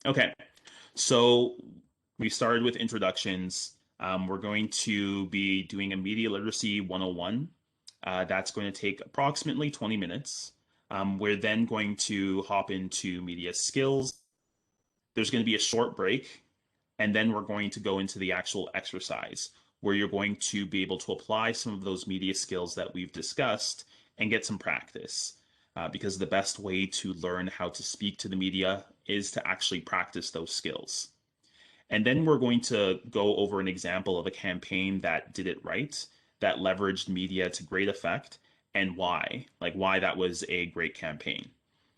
Okay, so we started with introductions. We're going to be doing a media literacy 101. That's going to take approximately 20 minutes. We're then going to hop into media skills. There's going to be a short break, and then we're going to go into the actual exercise where you're going to be able to apply some of those media skills that we've discussed and get some practice. Because the best way to learn how to speak to the media is to actually practice those skills. And then we're going to go over an example of a campaign that did it right, that leveraged media to great effect, and why, like why that was a great campaign.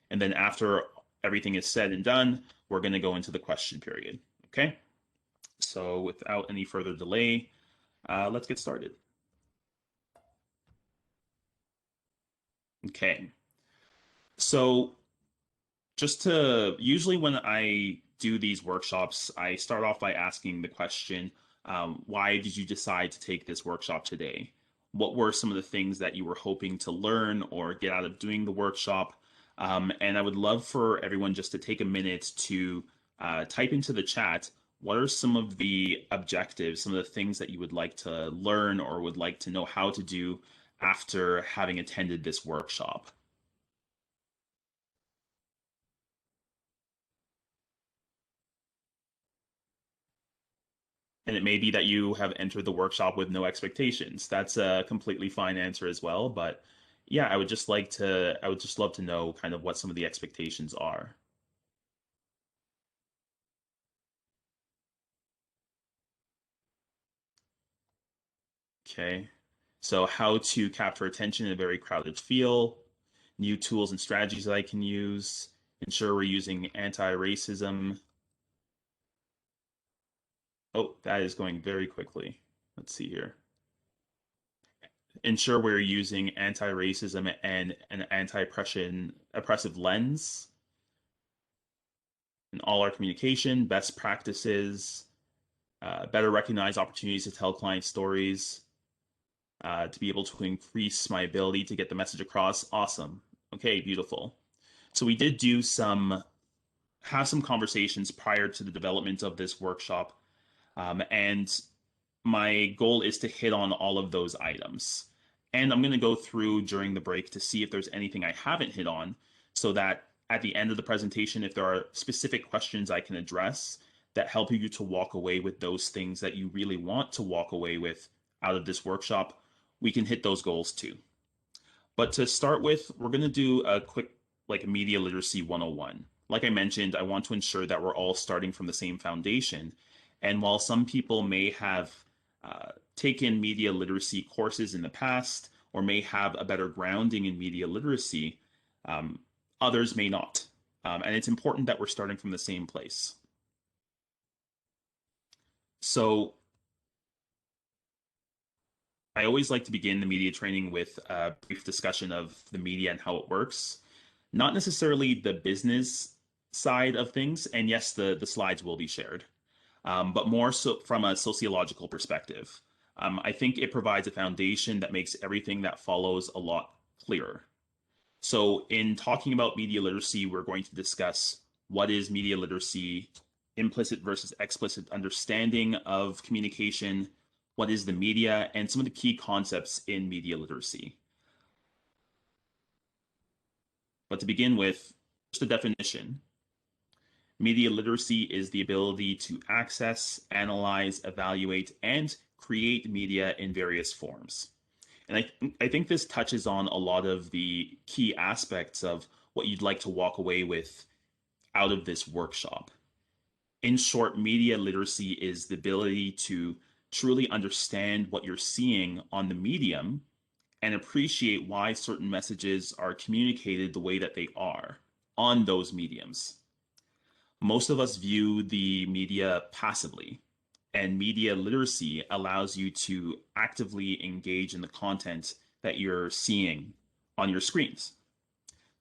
And then after everything is said and done, we're going to go into the question period. Okay? So without any further delay, let's get started. Okay. So just to usually when I do these workshops, I start off by asking the question, why did you decide to take this workshop today? What were some of the things that you were hoping to learn or get out of doing the workshop? And I would love for everyone just to take a minute to type into the chat what are some of the objectives, some of the things that you would like to learn or would like to know how to do after having attended this workshop? And it may be that you have entered the workshop with no expectations. That's a completely fine answer as well. But yeah, I would just love to know kind of what some of the expectations are. Okay. So, how to capture attention in a very crowded field, new tools and strategies that I can use, ensure we're using anti-racism. Oh, that is going very quickly. Let's see here. Ensure we're using anti-racism and an anti-oppression oppressive lens in all our communication, best practices, better recognize opportunities to tell client stories, to be able to increase my ability to get the message across. Awesome. Okay, beautiful. So we did have some conversations prior to the development of this workshop, and my goal is to hit on all of those items. And I'm going to go through during the break to see if there's anything I haven't hit on so that at the end of the presentation, if there are specific questions I can address that help you to walk away with those things that you really want to walk away with out of this workshop, we can hit those goals too. But to start with, we're going to do a quick like media literacy 101. Like I mentioned, I want to ensure that we're all starting from the same foundation. And while some people may have taken media literacy courses in the past or may have a better grounding in media literacy, um, others may not. And it's important that we're starting from the same place. So I always like to begin the media training with a brief discussion of the media and how it works. Not necessarily the business side of things, and yes, the slides will be shared, but more so from a sociological perspective. I think it provides a foundation that makes everything that follows a lot clearer. So, in talking about media literacy, we're going to discuss what is media literacy, implicit versus explicit understanding of communication, what is the media, and some of the key concepts in media literacy. But to begin with, just a definition. Media literacy is the ability to access, analyze, evaluate, and create media in various forms. And I think this touches on a lot of the key aspects of what you'd like to walk away with out of this workshop. In short, media literacy is the ability to truly understand what you're seeing on the medium and appreciate why certain messages are communicated the way that they are on those mediums. Most of us view the media passively, and media literacy allows you to actively engage in the content that you're seeing on your screens.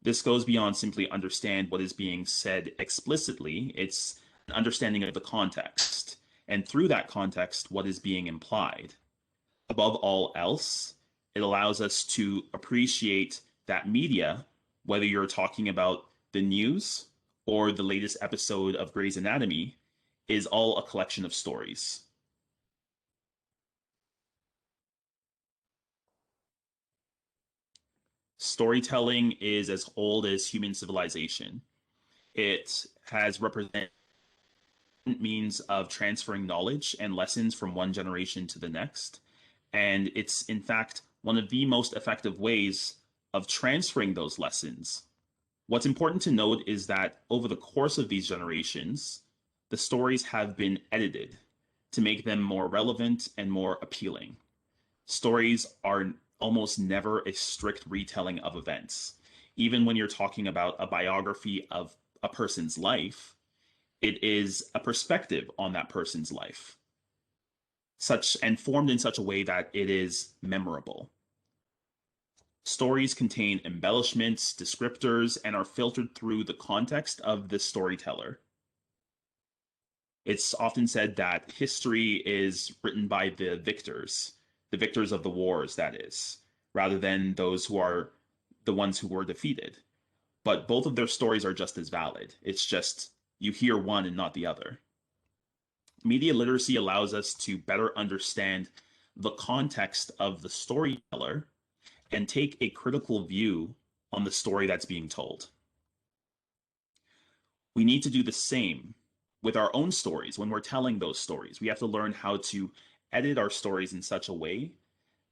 This goes beyond simply understand what is being said explicitly. It's an understanding of the context, and through that context, what is being implied. Above all else, it allows us to appreciate that media, whether you're talking about the news or the latest episode of Grey's Anatomy is all a collection of stories. Storytelling is as old as human civilization. It has represented means of transferring knowledge and lessons from one generation to the next. And it's, in fact, one of the most effective ways of transferring those lessons. What's important to note is that over the course of these generations, the stories have been edited to make them more relevant and more appealing. Stories are almost never a strict retelling of events. Even when you're talking about a biography of a person's life, it is a perspective on that person's life, such and formed in such a way that it is memorable. Stories contain embellishments, descriptors, and are filtered through the context of the storyteller. It's often said that history is written by the victors of the wars, that is, rather than those who are the ones who were defeated. But both of their stories are just as valid. It's just you hear one and not the other. Media literacy allows us to better understand the context of the storyteller and take a critical view on the story that's being told. We need to do the same with our own stories when we're telling those stories. We have to learn how to edit our stories in such a way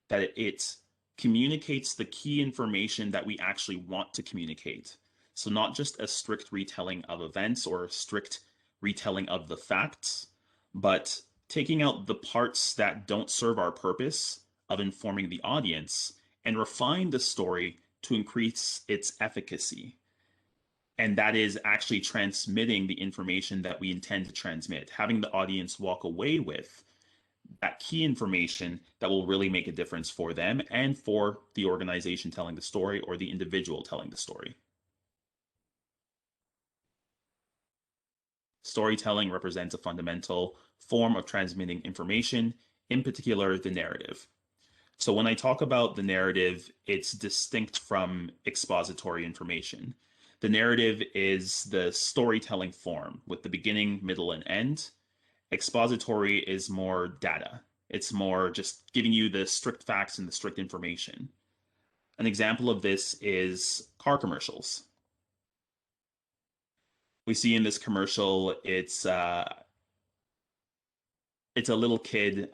that it communicates the key information that we actually want to communicate. So, not just a strict retelling of events or a strict retelling of the facts, but taking out the parts that don't serve our purpose of informing the audience and refine the story to increase its efficacy. And that is actually transmitting the information that we intend to transmit, having the audience walk away with that key information that will really make a difference for them and for the organization telling the story or the individual telling the story. Storytelling represents a fundamental form of transmitting information, in particular, the narrative. So when I talk about the narrative, it's distinct from expository information. The narrative is the storytelling form with the beginning, middle, and end. Expository is more data. It's more just giving you the strict facts and the strict information. An example of this is car commercials. We see in this commercial, it's a little kid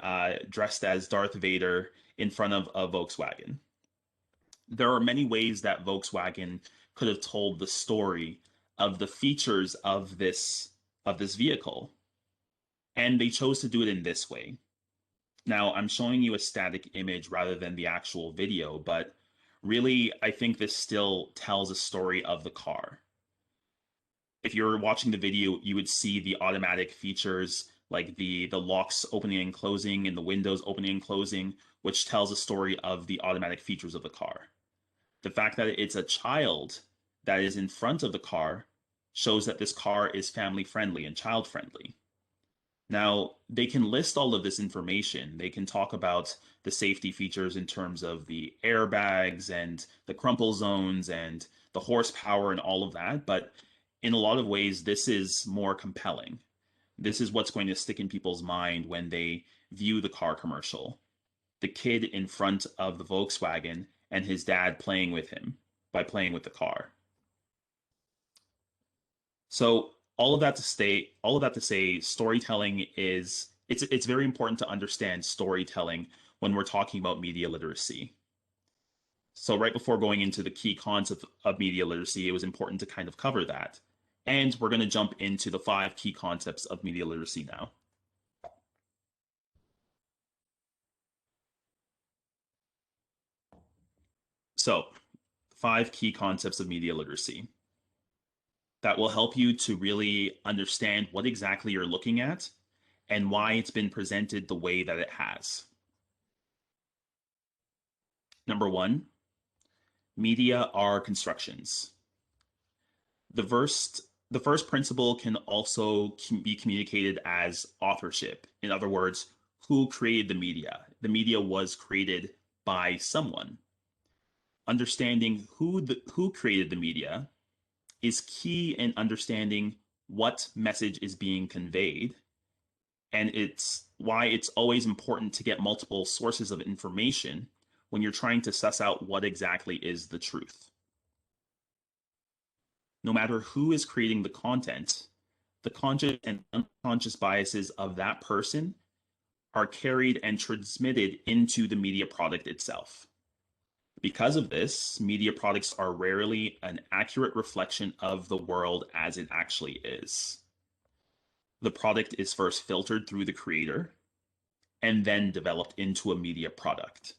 dressed as Darth Vader in front of a Volkswagen. There are many ways that Volkswagen could have told the story of the features of this vehicle, and they chose to do it in this way. Now, I'm showing you a static image rather than the actual video, but really, I think this still tells a story of the car. If you're watching the video, you would see the automatic features like the locks opening and closing and the windows opening and closing, which tells a story of the automatic features of the car. The fact that it's a child that is in front of the car shows that this car is family friendly and child friendly. Now, they can list all of this information. They can talk about the safety features in terms of the airbags and the crumple zones and the horsepower and all of that. But in a lot of ways, this is more compelling. This is what's going to stick in people's mind when they view the car commercial. The kid in front of the Volkswagen and his dad playing with him by playing with the car. So all of that to say, storytelling is it's very important to understand storytelling when we're talking about media literacy. So right before going into the key concepts of media literacy, it was important to kind of cover that. And we're going to jump into the 5 key concepts of media literacy now. So, 5 key concepts of media literacy that will help you to really understand what exactly you're looking at and why it's been presented the way that it has. Number 1, media are constructions. The first principle can also be communicated as authorship. In other words, who created the media? The media was created by someone. Understanding who created the media is key in understanding what message is being conveyed. And it's why it's always important to get multiple sources of information when you're trying to suss out what exactly is the truth. No matter who is creating the content, the conscious and unconscious biases of that person are carried and transmitted into the media product itself. Because of this, media products are rarely an accurate reflection of the world as it actually is. The product is first filtered through the creator and then developed into a media product.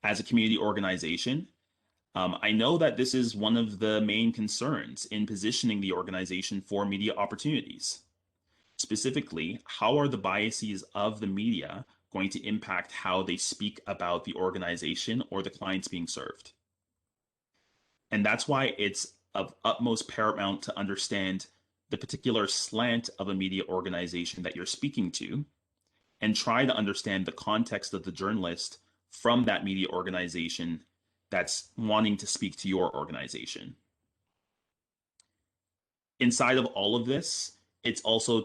As a community organization, I know that this is one of the main concerns in positioning the organization for media opportunities. Specifically, how are the biases of the media going to impact how they speak about the organization or the clients being served? And that's why it's of utmost paramount to understand the particular slant of a media organization that you're speaking to and try to understand the context of the journalist from that media organization that's wanting to speak to your organization. Inside of all of this, it's also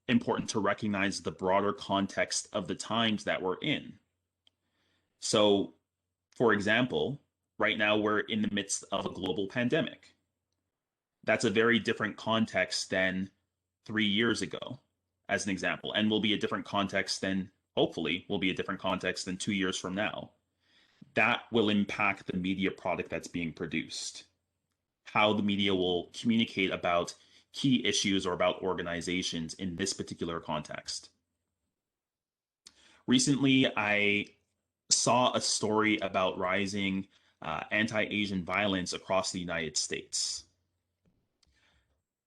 important to recognize the broader context of the times that we're in. So, for example, right now we're in the midst of a global pandemic. That's a very different context than 3 years ago, as an example, and will be a different context than, hopefully, will be a different context than 2 years from now. That will impact the media product that's being produced, how the media will communicate about key issues or about organizations in this particular context. Recently, I saw a story about rising anti-Asian violence across the United States.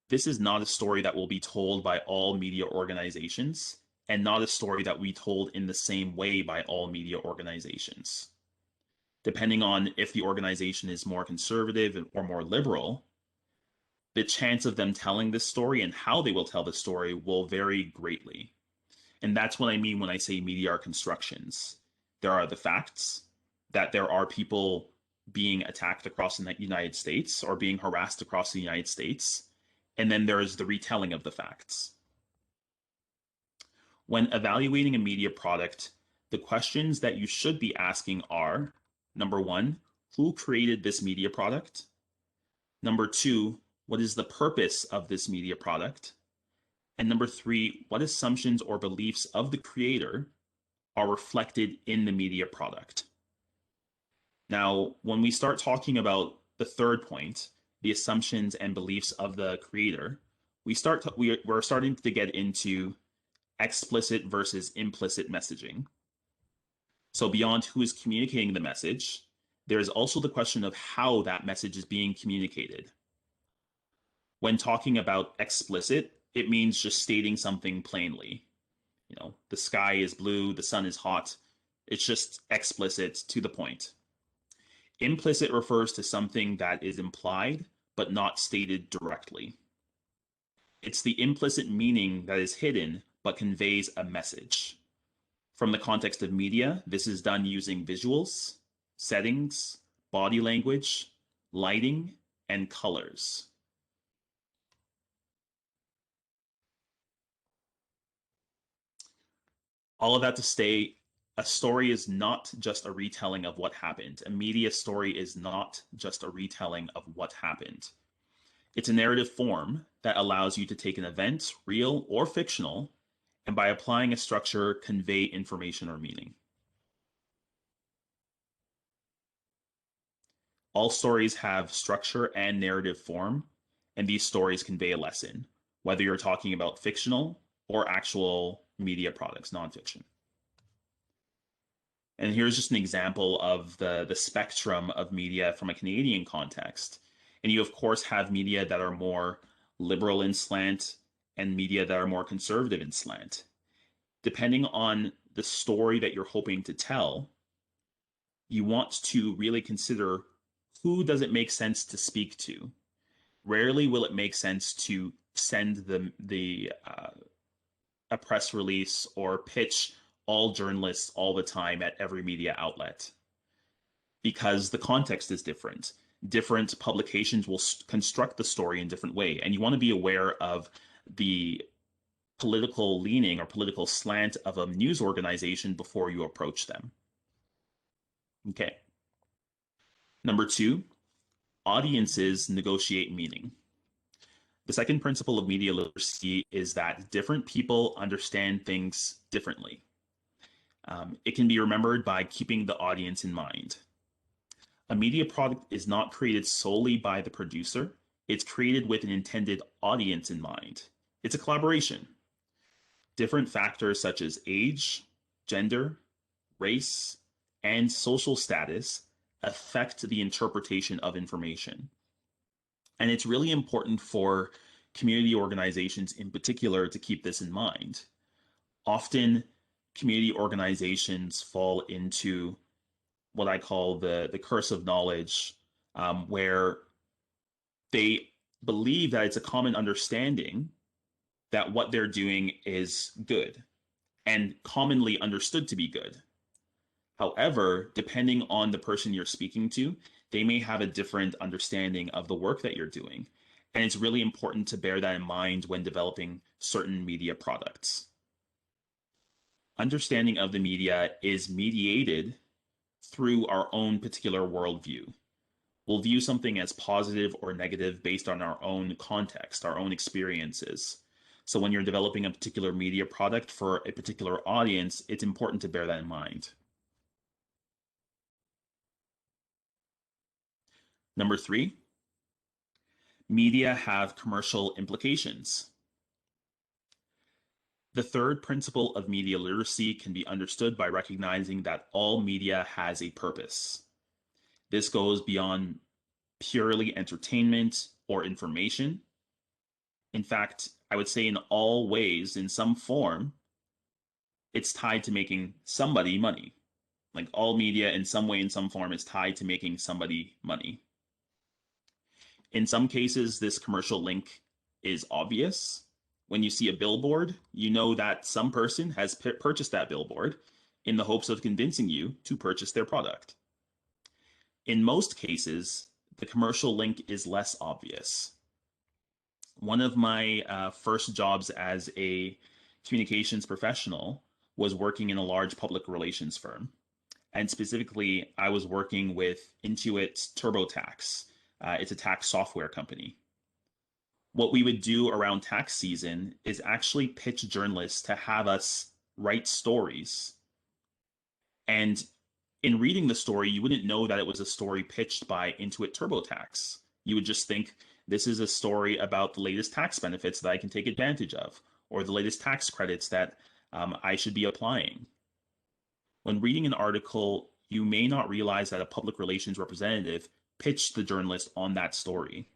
This is not a story that will be told by all media organizations and not a story that we told in the same way by all media organizations. Depending on if the organization is more conservative or more liberal, the chance of them telling this story and how they will tell the story will vary greatly. And that's what I mean when I say media are constructions. There are the facts that there are people being attacked across the United States or being harassed across the United States. And then there is the retelling of the facts. When evaluating a media product, the questions that you should be asking are, number one, who created this media product? Number two, what is the purpose of this media product? And number three, what assumptions or beliefs of the creator are reflected in the media product? Now, when we start talking about the third point, the assumptions and beliefs of the creator, we're starting to get into explicit versus implicit messaging. So beyond who is communicating the message, there is also the question of how that message is being communicated. When talking about explicit, it means just stating something plainly. You know, the sky is blue, the sun is hot. It's just explicit, to the point. Implicit refers to something that is implied but not stated directly. It's the implicit meaning that is hidden but conveys a message. From the context of media, this is done using visuals, settings, body language, lighting, and colors. All of that to say, a story is not just a retelling of what happened. A media story is not just a retelling of what happened. It's a narrative form that allows you to take an event, real or fictional, and by applying a structure, convey information or meaning. All stories have structure and narrative form, and these stories convey a lesson, whether you're talking about fictional or actual media products, nonfiction. And here's just an example of the spectrum of media from a Canadian context. And you, of course, have media that are more liberal in slant and media that are more conservative in slant. Depending on the story that you're hoping to tell, you want to really consider who does it make sense to speak to. Rarely will it make sense to send a press release or pitch all journalists all the time at every media outlet, because the context is different. different publications will construct the story in different way, and you want to be aware of the political leaning or political slant of a news organization before you approach them. Okay. Number two, audiences negotiate meaning. The second principle of media literacy is that different people understand things differently. It can be remembered by keeping the audience in mind. A media product is not created solely by the producer, it's created with an intended audience in mind. It's a collaboration. Different factors such as age, gender, race, and social status affect the interpretation of information. And it's really important for community organizations in particular to keep this in mind. Often, community organizations fall into what I call the curse of knowledge, where they believe that it's a common understanding that what they're doing is good and commonly understood to be good. However, depending on the person you're speaking to, they may have a different understanding of the work that you're doing. And it's really important to bear that in mind when developing certain media products. Understanding of the media is mediated through our own particular worldview. We'll view something as positive or negative based on our own context, our own experiences. So when you're developing a particular media product for a particular audience, it's important to bear that in mind. Number three, media have commercial implications. The third principle of media literacy can be understood by recognizing that all media has a purpose. This goes beyond purely entertainment or information. In fact, I would say in all ways, in some form, it's tied to making somebody money. Like all media in some way, in some form, is tied to making somebody money. In some cases, this commercial link is obvious. When you see a billboard, you know that some person has purchased that billboard in the hopes of convincing you to purchase their product. In most cases, the commercial link is less obvious. One of my first jobs as a communications professional was working in a large public relations firm. And specifically, I was working with Intuit TurboTax. It's a tax software company. What we would do around tax season is actually pitch journalists to have us write stories. And in reading the story, you wouldn't know that it was a story pitched by Intuit TurboTax. You would just think this is a story about the latest tax benefits that I can take advantage of, or the latest tax credits that I should be applying. When reading an article, you may not realize that a public relations representative pitched the journalist on that story.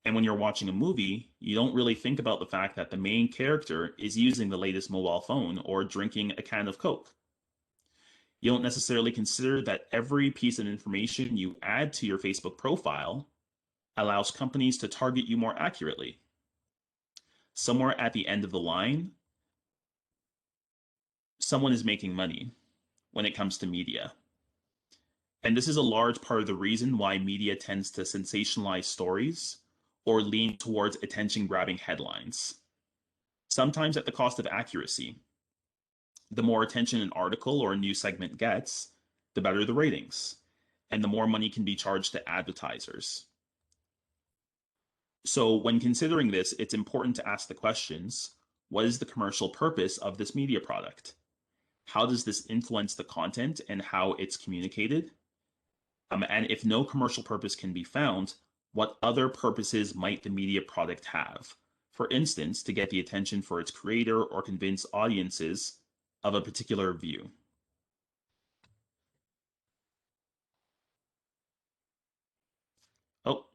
And when you're watching a movie, you don't really think about the fact that the main character is using the latest mobile phone or drinking a can of Coke. You don't necessarily consider that every piece of information you add to your Facebook profile allows companies to target you more accurately. Somewhere at the end of the line, someone is making money when it comes to media. And this is a large part of the reason why media tends to sensationalize stories or lean towards attention-grabbing headlines, sometimes at the cost of accuracy. The more attention an article or a news segment gets, the better the ratings, and the more money can be charged to advertisers. So when considering this, it's important to ask the questions, what is the commercial purpose of this media product? How does this influence the content and how it's communicated? And if no commercial purpose can be found, what other purposes might the media product have? For instance, to get the attention for its creator or convince audiences of a particular view. Oh,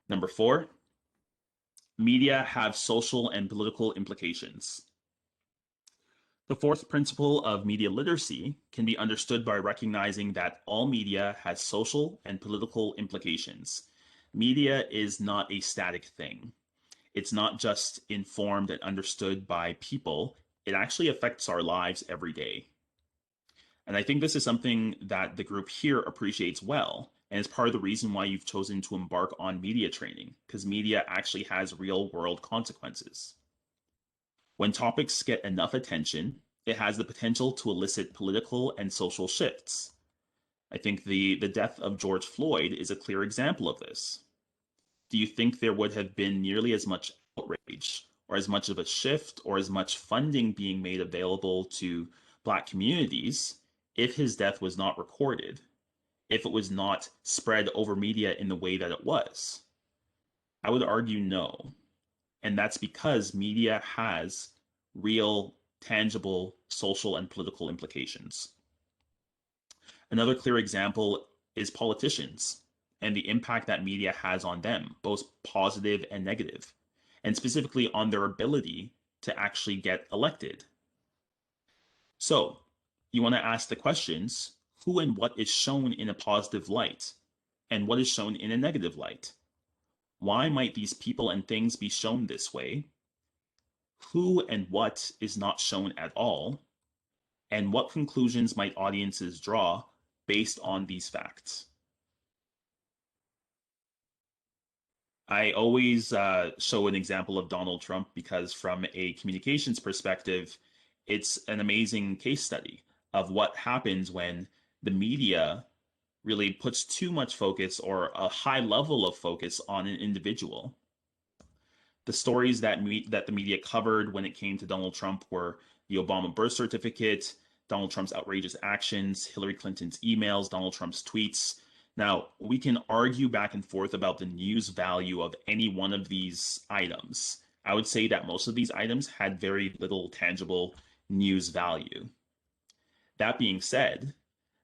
number 4, media have social and political implications. The fourth principle of media literacy can be understood by recognizing that all media has social and political implications. Media is not a static thing. It's not just informed and understood by people, it actually affects our lives every day. And I think this is something that the group here appreciates well, and is part of the reason why you've chosen to embark on media training, because media actually has real world consequences. When topics get enough attention, it has the potential to elicit political and social shifts. I think the death of George Floyd is a clear example of this. Do you think there would have been nearly as much outrage or as much of a shift or as much funding being made available to Black communities if his death was not recorded, if it was not spread over media in the way that it was? I would argue no. And that's because media has real, tangible social and political implications. Another clear example is politicians and the impact that media has on them, both positive and negative, and specifically on their ability to actually get elected. So, you want to ask the questions: who and what is shown in a positive light, and what is shown in a negative light? Why might these people and things be shown this way? Who and what is not shown at all? And what conclusions might audiences draw based on these facts? I always show an example of Donald Trump because, from a communications perspective, it's an amazing case study of what happens when the media really puts too much focus or a high level of focus on an individual. The stories that the media covered when it came to Donald Trump were the Obama birth certificate, Donald Trump's outrageous actions, Hillary Clinton's emails, Donald Trump's tweets. Now, we can argue back and forth about the news value of any one of these items. I would say that most of these items had very little tangible news value. That being said,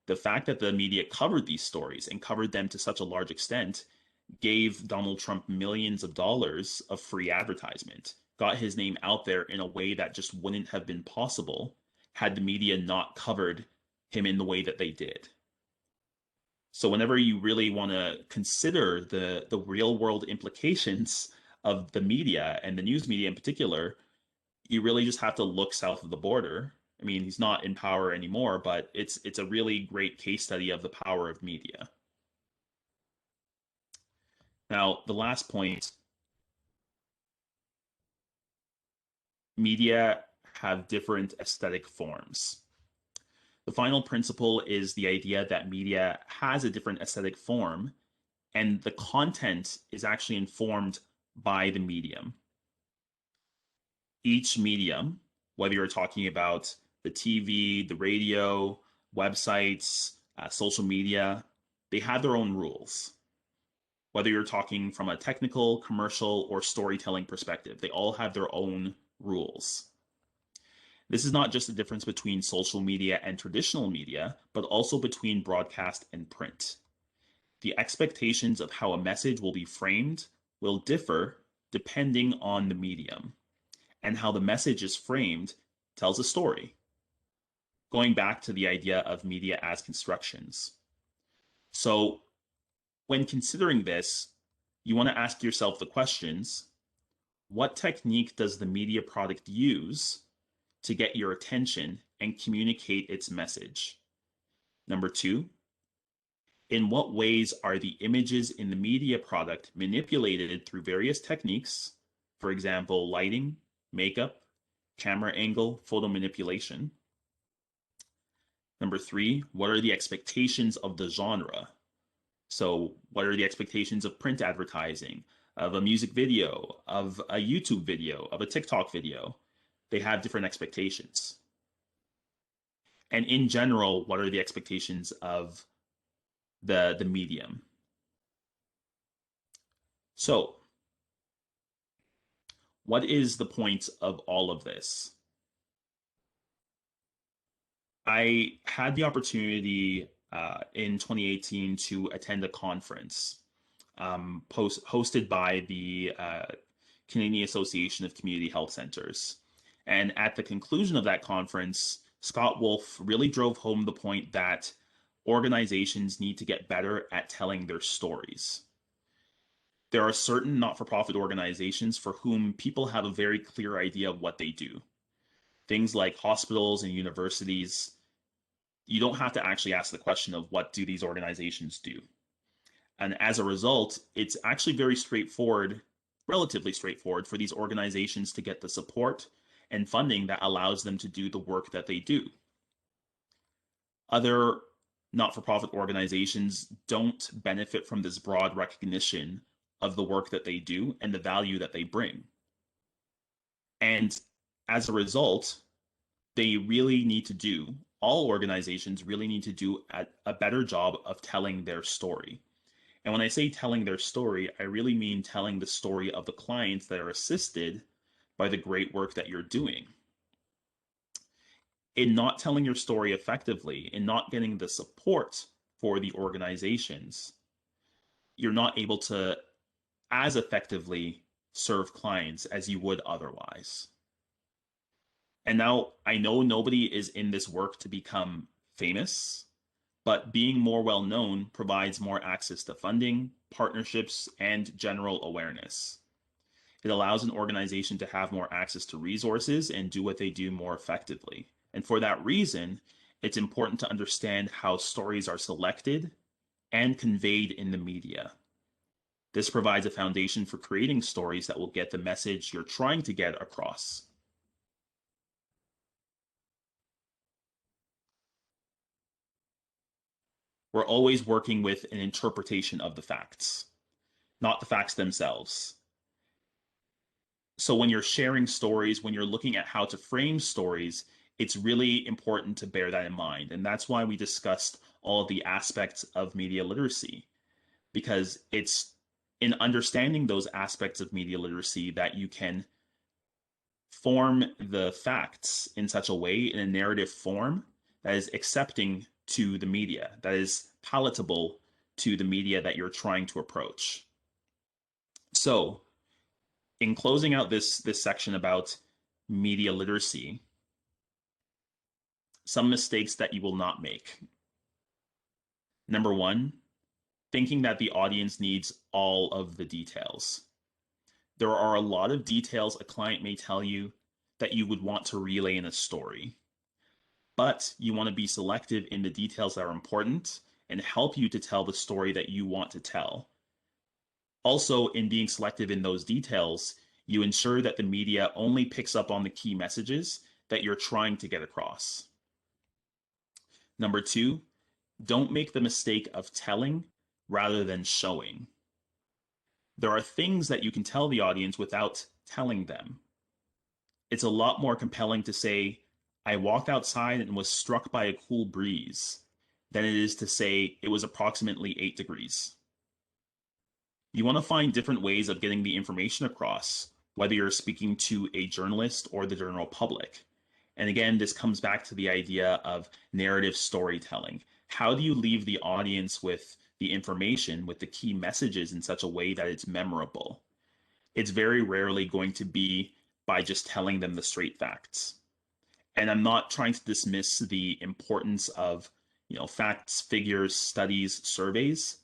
the fact that the media covered these stories and covered them to such a large extent gave Donald Trump millions of dollars of free advertisement, got his name out there in a way that just wouldn't have been possible had the media not covered him in the way that they did. So whenever you really want to consider the real world implications of the media and the news media in particular, you really just have to look south of the border. I mean, he's not in power anymore, but it's a really great case study of the power of media. Now, the last point, media have different aesthetic forms. The final principle is the idea that media has a different aesthetic form, and the content is actually informed by the medium. Each medium, whether you're talking about the TV, the radio, websites, social media, they have their own rules. Whether you're talking from a technical, commercial, or storytelling perspective, they all have their own rules. This is not just a difference between social media and traditional media, but also between broadcast and print. The expectations of how a message will be framed will differ depending on the medium, and how the message is framed tells a story. Going back to the idea of media as constructions. So, when considering this, you want to ask yourself the questions: what technique does the media product use to get your attention and communicate its message? Number two, in what ways are the images in the media product manipulated through various techniques, for example, lighting, makeup, camera angle, photo manipulation? Number three, what are the expectations of the genre? So, what are the expectations of print advertising, of a music video, of a YouTube video, of a TikTok video? They have different expectations. And in general, what are the expectations of the medium? So, what is the point of all of this? I had the opportunity in 2018 to attend a conference hosted by the Canadian Association of Community Health Centers. And at the conclusion of that conference, Scott Wolf really drove home the point that organizations need to get better at telling their stories. There are certain not for profit organizations for whom people have a very clear idea of what they do. Things like hospitals and universities, you don't have to actually ask the question of what do these organizations do. And as a result, it's actually very straightforward, relatively straightforward for these organizations to get the support and funding that allows them to do the work that they do. Other not-for-profit organizations don't benefit from this broad recognition of the work that they do and the value that they bring. And as a result, they really need to do, all organizations really need to do a better job of telling their story. And when I say telling their story, I really mean telling the story of the clients that are assisted by the great work that you're doing. In not telling your story effectively, in not getting the support for the organizations, you're not able to as effectively serve clients as you would otherwise. And now I know nobody is in this work to become famous, but being more well known provides more access to funding, partnerships, and general awareness. It allows an organization to have more access to resources and do what they do more effectively. And for that reason, it's important to understand how stories are selected and conveyed in the media. This provides a foundation for creating stories that will get the message you're trying to get across. We're always working with an interpretation of the facts, not the facts themselves. So when you're sharing stories, when you're looking at how to frame stories, it's really important to bear that in mind. And that's why we discussed all of the aspects of media literacy, because it's in understanding those aspects of media literacy that you can form the facts in such a way, in a narrative form, that is accepting to the media, that is palatable to the media that you're trying to approach. So, in closing out this section about media literacy, some mistakes that you will not make. Number one, thinking that the audience needs all of the details. There are a lot of details a client may tell you that you would want to relay in a story, but you want to be selective in the details that are important and help you to tell the story that you want to tell. Also, in being selective in those details, you ensure that the media only picks up on the key messages that you're trying to get across. Number two, don't make the mistake of telling rather than showing. There are things that you can tell the audience without telling them. It's a lot more compelling to say, I walked outside and was struck by a cool breeze, than it is to say it was approximately 8 degrees. You want to find different ways of getting the information across, whether you're speaking to a journalist or the general public. And again, this comes back to the idea of narrative storytelling. How do you leave the audience with the information, with the key messages in such a way that it's memorable? It's very rarely going to be by just telling them the straight facts. And I'm not trying to dismiss the importance of, facts, figures, studies, surveys.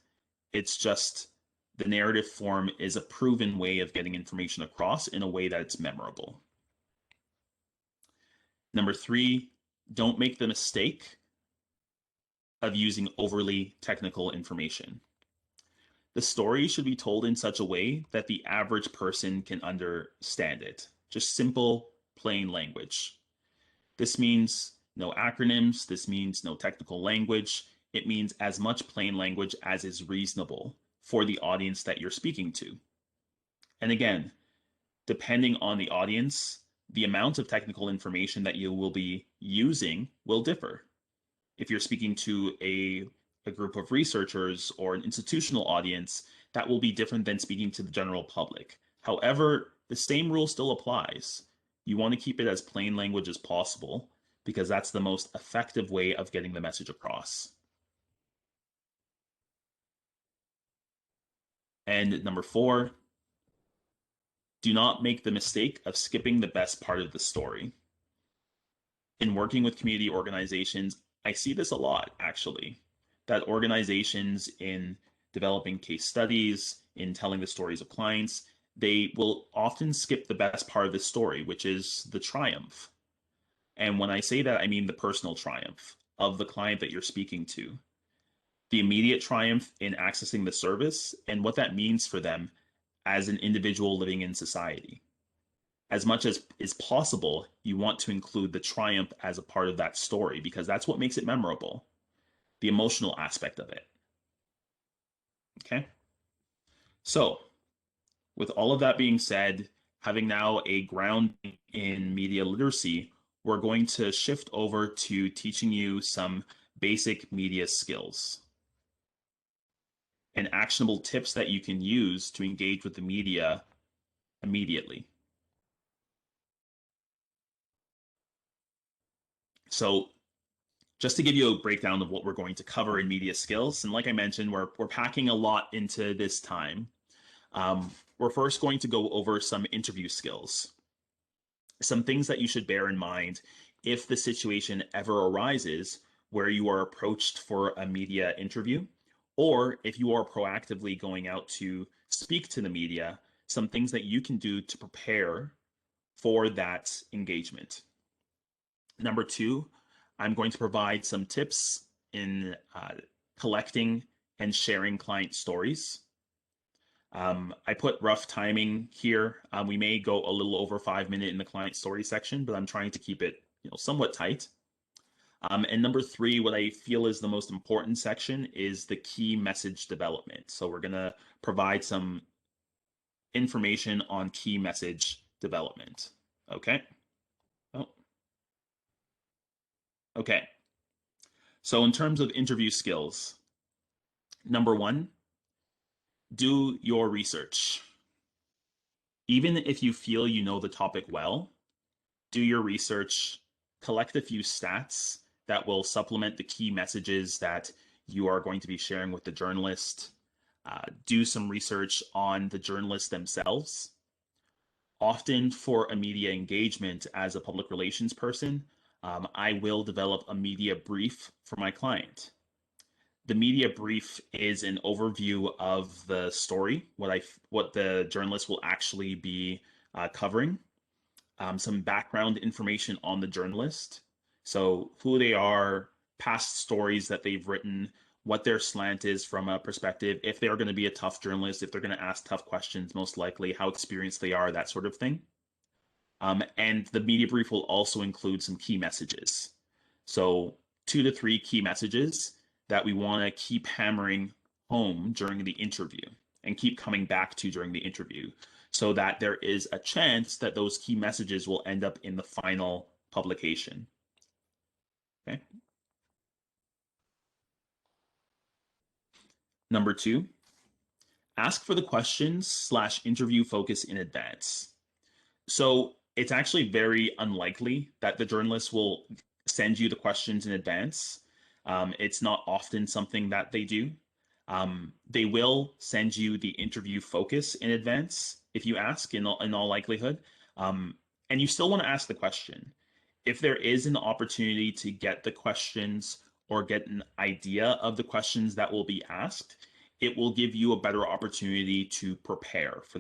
It's just the narrative form is a proven way of getting information across in a way that it's memorable. Number three, don't make the mistake of using overly technical information. The story should be told in such a way that the average person can understand it. Just simple, plain language. This means no acronyms. This means no technical language. It means as much plain language as is reasonable for the audience that you're speaking to. And again, depending on the audience, the amount of technical information that you will be using will differ. If you're speaking to a group of researchers or an institutional audience, that will be different than speaking to the general public. However, the same rule still applies. You want to keep it as plain language as possible because that's the most effective way of getting the message across. And number four, do not make the mistake of skipping the best part of the story. In working with community organizations, I see this a lot, actually, that organizations in developing case studies, in telling the stories of clients, they will often skip the best part of the story, which is the triumph. And when I say that, I mean the personal triumph. of the client that you're speaking to, the immediate triumph in accessing the service, and what that means for them as an individual living in society. As much as is possible, you want to include the triumph as a part of that story because that's what makes it memorable, the emotional aspect of it. Okay? So, with all of that being said, having now a ground in media literacy, we're going to shift over to teaching you some basic media skills and actionable tips that you can use to engage with the media immediately. So, just to give you a breakdown of what we're going to cover in media skills, and like I mentioned, we're packing a lot into this time. We're first going to go over some interview skills, some things that you should bear in mind if the situation ever arises where you are approached for a media interview, or if you are proactively going out to speak to the media, some things that you can do to prepare for that engagement. Number two, I'm going to provide some tips in collecting and sharing client stories. I put rough timing here. We may go a little over 5 minutes in the client story section, but I'm trying to keep it, somewhat tight. And number three, what I feel is the most important section is the key message development. So we're going to provide some information on key message development. Okay. Oh, okay. So in terms of interview skills, number one, do your research. Even if you feel you know the topic well, do your research, collect a few stats that will supplement the key messages that you are going to be sharing with the journalist. Do some research on the journalists themselves. Often, for a media engagement as a public relations person, I will develop a media brief for my client. The media brief is an overview of the story, what the journalist will actually be covering, some background information on the journalist. So, who they are, past stories that they've written, what their slant is from a perspective, if they're going to be a tough journalist, if they're going to ask tough questions, most likely, how experienced they are, that sort of thing. And the media brief will also include some key messages. So, 2 to 3 key messages that we want to keep hammering home during the interview and keep coming back to during the interview so that there is a chance that those key messages will end up in the final publication. Okay. Number two, ask for the questions/interview focus in advance. So it's actually very unlikely that the journalist will send you the questions in advance. It's not often something that they do. They will send you the interview focus in advance if you ask, in all likelihood. And you still want to ask the question. If there is an opportunity to get the questions or get an idea of the questions that will be asked, it will give you a better opportunity to prepare for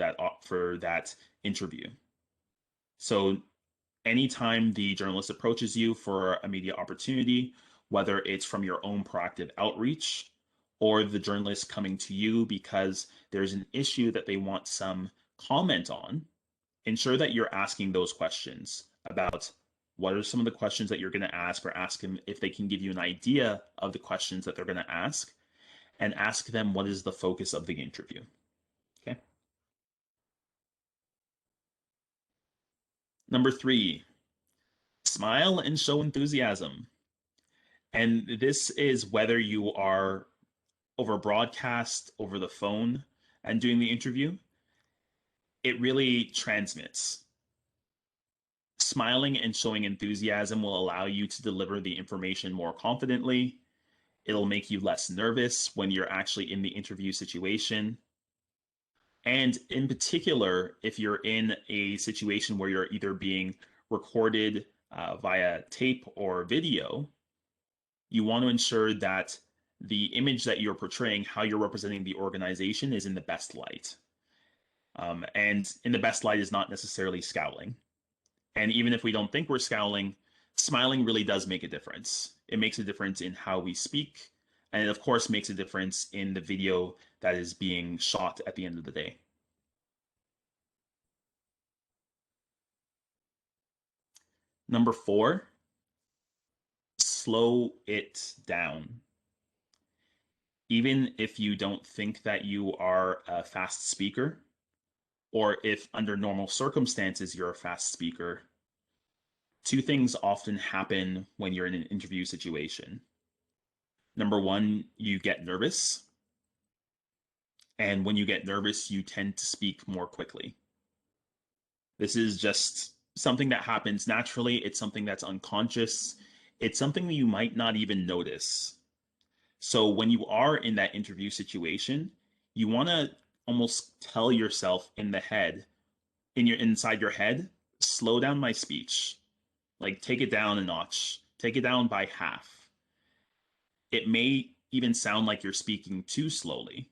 that interview. So anytime the journalist approaches you for a media opportunity, whether it's from your own proactive outreach or the journalist coming to you because there's an issue that they want some comment on, ensure that you're asking those questions about what are some of the questions that you're going to ask, or ask them if they can give you an idea of the questions that they're going to ask, and ask them what is the focus of the interview. Okay. Number three, smile and show enthusiasm. And this is whether you are over broadcast, over the phone, and doing the interview, it really transmits. Smiling and showing enthusiasm will allow you to deliver the information more confidently. It'll make you less nervous when you're actually in the interview situation. And in particular, if you're in a situation where you're either being recorded via tape or video, you want to ensure that the image that you're portraying, how you're representing the organization, is in the best light. And in the best light is not necessarily scowling. And even if we don't think we're scowling, smiling really does make a difference. It makes a difference in how we speak, and it of course makes a difference in the video that is being shot at the end of the day. Number 4, slow it down. Even if you don't think that you are a fast speaker, or if under normal circumstances you're a fast speaker, two things often happen when you're in an interview situation. Number one, you get nervous. And when you get nervous, you tend to speak more quickly. This is just something that happens naturally. It's something that's unconscious. It's something that you might not even notice. So when you are in that interview situation, you want to almost tell yourself in the head, inside your head, slow down my speech. Like take it down a notch, take it down by half. It may even sound like you're speaking too slowly.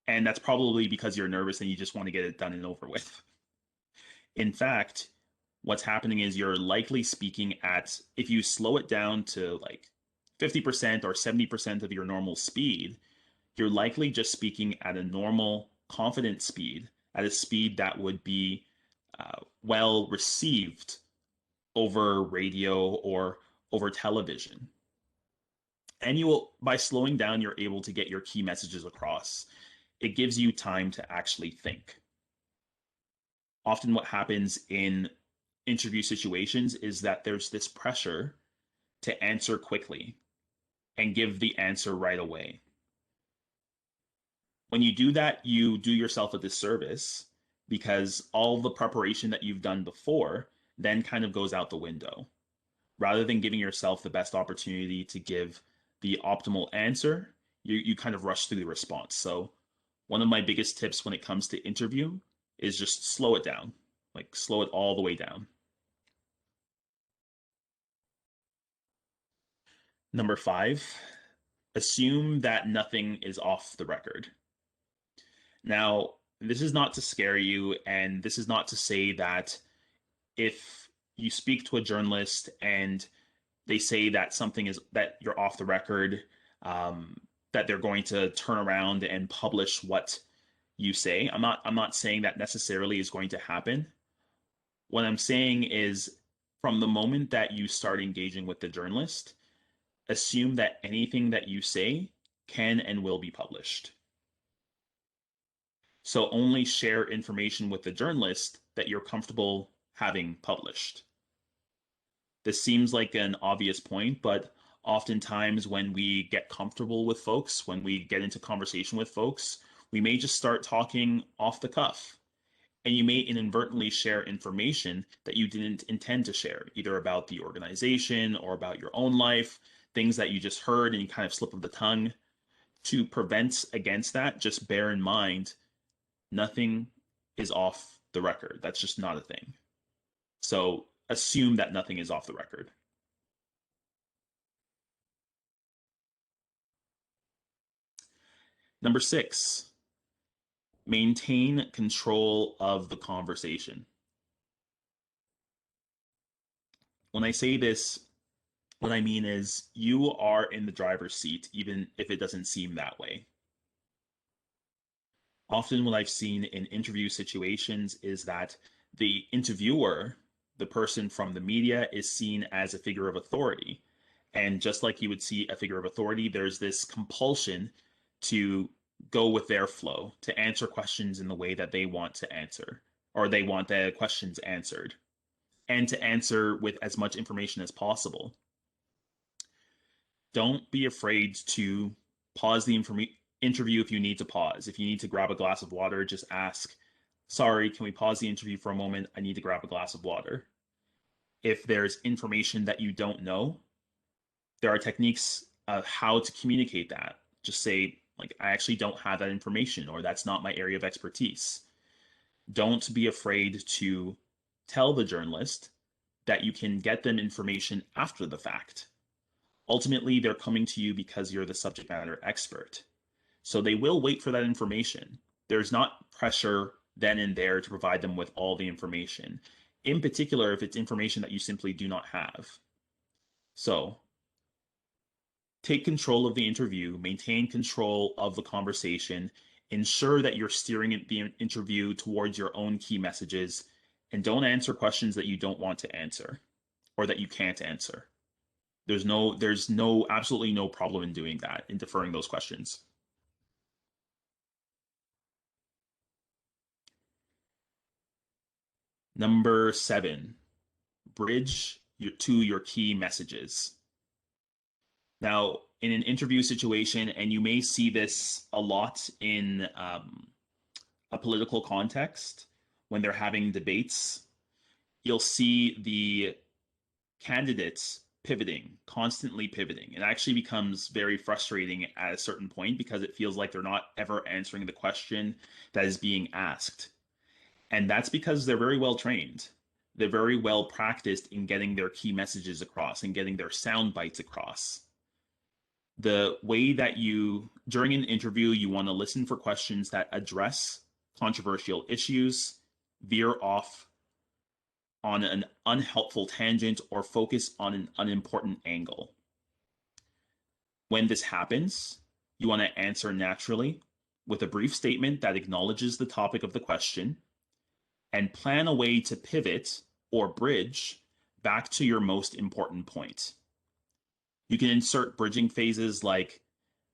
And that's probably because you're nervous and you just want to get it done and over with. In fact, what's happening is you're likely speaking at, if you slow it down to like 50% or 70% of your normal speed, you're likely just speaking at a normal, confident speed, at a speed that would be well received over radio or over television. And you will, by slowing down, you're able to get your key messages across. It gives you time to actually think. Often, what happens in interview situations is that there's this pressure to answer quickly and give the answer right away. When you do that, you do yourself a disservice because all the preparation that you've done before then kind of goes out the window. Rather than giving yourself the best opportunity to give the optimal answer, you kind of rush through the response. So one of my biggest tips when it comes to interview is just slow it down, like slow it all the way down. Number 5, assume that nothing is off the record. Now, this is not to scare you, and this is not to say that if you speak to a journalist and they say that something is that you're off the record, that they're going to turn around and publish what you say. I'm not saying that necessarily is going to happen. What I'm saying is from the moment that you start engaging with the journalist, assume that anything that you say can and will be published. So only share information with the journalist that you're comfortable having published. This seems like an obvious point, but oftentimes when we get comfortable with folks, when we get into conversation with folks, we may just start talking off the cuff. And you may inadvertently share information that you didn't intend to share, either about the organization or about your own life, things that you just heard and you kind of slip of the tongue. To prevent against that, just bear in mind nothing is off the record. That's just not a thing. So assume that nothing is off the record. Number 6, maintain control of the conversation. When I say this, what I mean is you are in the driver's seat, even if it doesn't seem that way. Often, what I've seen in interview situations is that the interviewer, the person from the media, is seen as a figure of authority. And just like you would see a figure of authority, there's this compulsion to go with their flow, to answer questions in the way that they want to answer, or they want the questions answered, and to answer with as much information as possible. Don't be afraid to pause the interview if you need to pause. If you need to grab a glass of water, just ask, sorry, can we pause the interview for a moment? I need to grab a glass of water. If there's information that you don't know, there are techniques of how to communicate that. Just say, like, I actually don't have that information, or that's not my area of expertise. Don't be afraid to tell the journalist that you can get them information after the fact. Ultimately, they're coming to you because you're the subject matter expert. So they will wait for that information. There's not pressure then and there to provide them with all the information, in particular if it's information that you simply do not have. So Take control of the interview, maintain control of the conversation, ensure that you're steering the interview towards your own key messages, and don't answer questions that you don't want to answer or that you can't answer. There's absolutely no problem in doing that, in deferring those questions. Number 7, bridge to your key messages. Now, in an interview situation, and you may see this a lot in a political context when they're having debates, you'll see the candidates pivoting, constantly pivoting. It actually becomes very frustrating at a certain point because it feels like they're not ever answering the question that is being asked. And that's because they're very well trained. They're very well practiced in getting their key messages across and getting their sound bites across. The way that during an interview, you want to listen for questions that address controversial issues, veer off on an unhelpful tangent, or focus on an unimportant angle. When this happens, you want to answer naturally with a brief statement that acknowledges the topic of the question and plan a way to pivot or bridge back to your most important point. You can insert bridging phases like,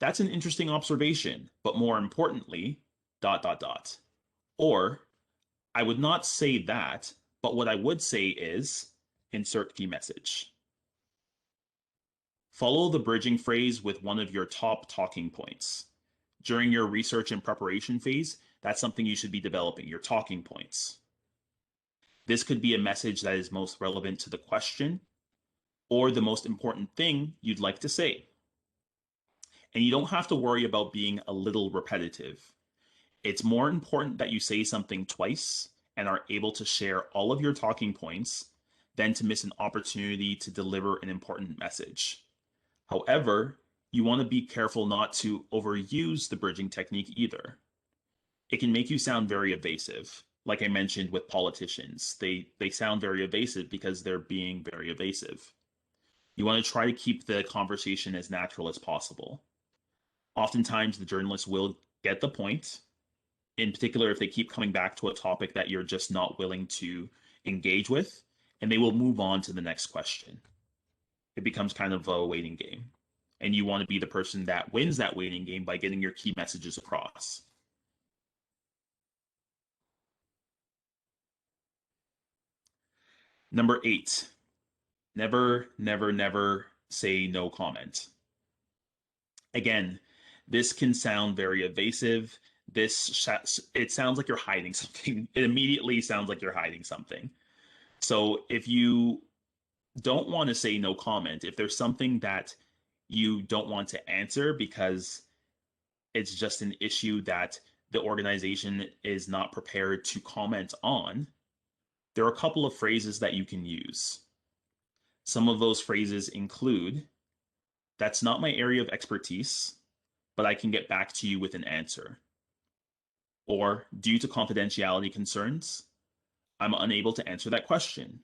that's an interesting observation, but more importantly, dot, dot, dot. Or, I would not say that, but what I would say is, insert key message. Follow the bridging phrase with one of your top talking points. During your research and preparation phase, that's something you should be developing, your talking points. This could be a message that is most relevant to the question or the most important thing you'd like to say. And you don't have to worry about being a little repetitive. It's more important that you say something twice and are able to share all of your talking points than to miss an opportunity to deliver an important message. However, you want to be careful not to overuse the bridging technique either. It can make you sound very evasive. Like I mentioned with politicians, they sound very evasive because they're being very evasive. You want to try to keep the conversation as natural as possible. Oftentimes, the journalist will get the point, in particular if they keep coming back to a topic that you're just not willing to engage with, and they will move on to the next question. It becomes kind of a waiting game. And you want to be the person that wins that waiting game by getting your key messages across. Number 8, never, never, never say no comment. Again, this can sound very evasive. It sounds like you're hiding something. It immediately sounds like you're hiding something. So if you don't want to say no comment, if there's something that you don't want to answer because it's just an issue that the organization is not prepared to comment on, there are a couple of phrases that you can use. Some of those phrases include, that's not my area of expertise, but I can get back to you with an answer. Or, due to confidentiality concerns, I'm unable to answer that question.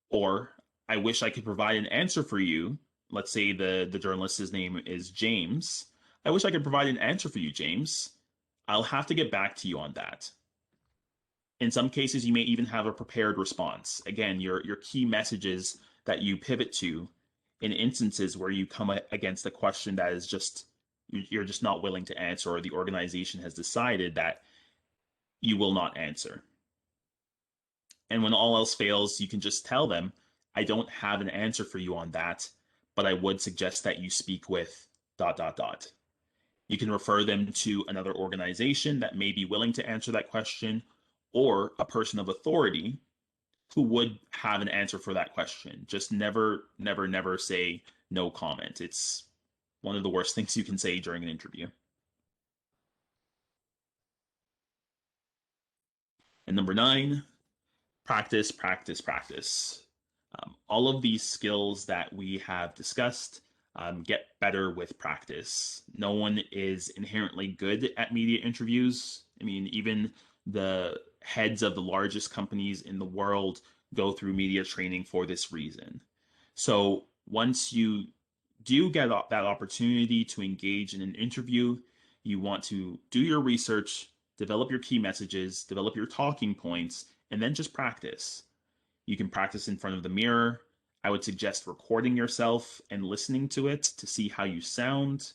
Or, I wish I could provide an answer for you. Let's say the journalist's name is James. I wish I could provide an answer for you, James. I'll have to get back to you on that. In some cases, you may even have a prepared response. Again, your key messages that you pivot to in instances where you come against a question that is just you're just not willing to answer, or the organization has decided that you will not answer. And when all else fails, you can just tell them, I don't have an answer for you on that, but I would suggest that you speak with dot, dot, dot. You can refer them to another organization that may be willing to answer that question, or a person of authority who would have an answer for that question. Just never, never, never say no comment. It's one of the worst things you can say during an interview. And number 9, practice, practice, practice. All of these skills that we have discussed get better with practice. No one is inherently good at media interviews. I mean, even the heads of the largest companies in the world go through media training for this reason. So once you do you get that opportunity to engage in an interview, you want to do your research, develop your key messages, develop your talking points, and then just practice. You can practice in front of the mirror. I would suggest recording yourself and listening to it to see how you sound.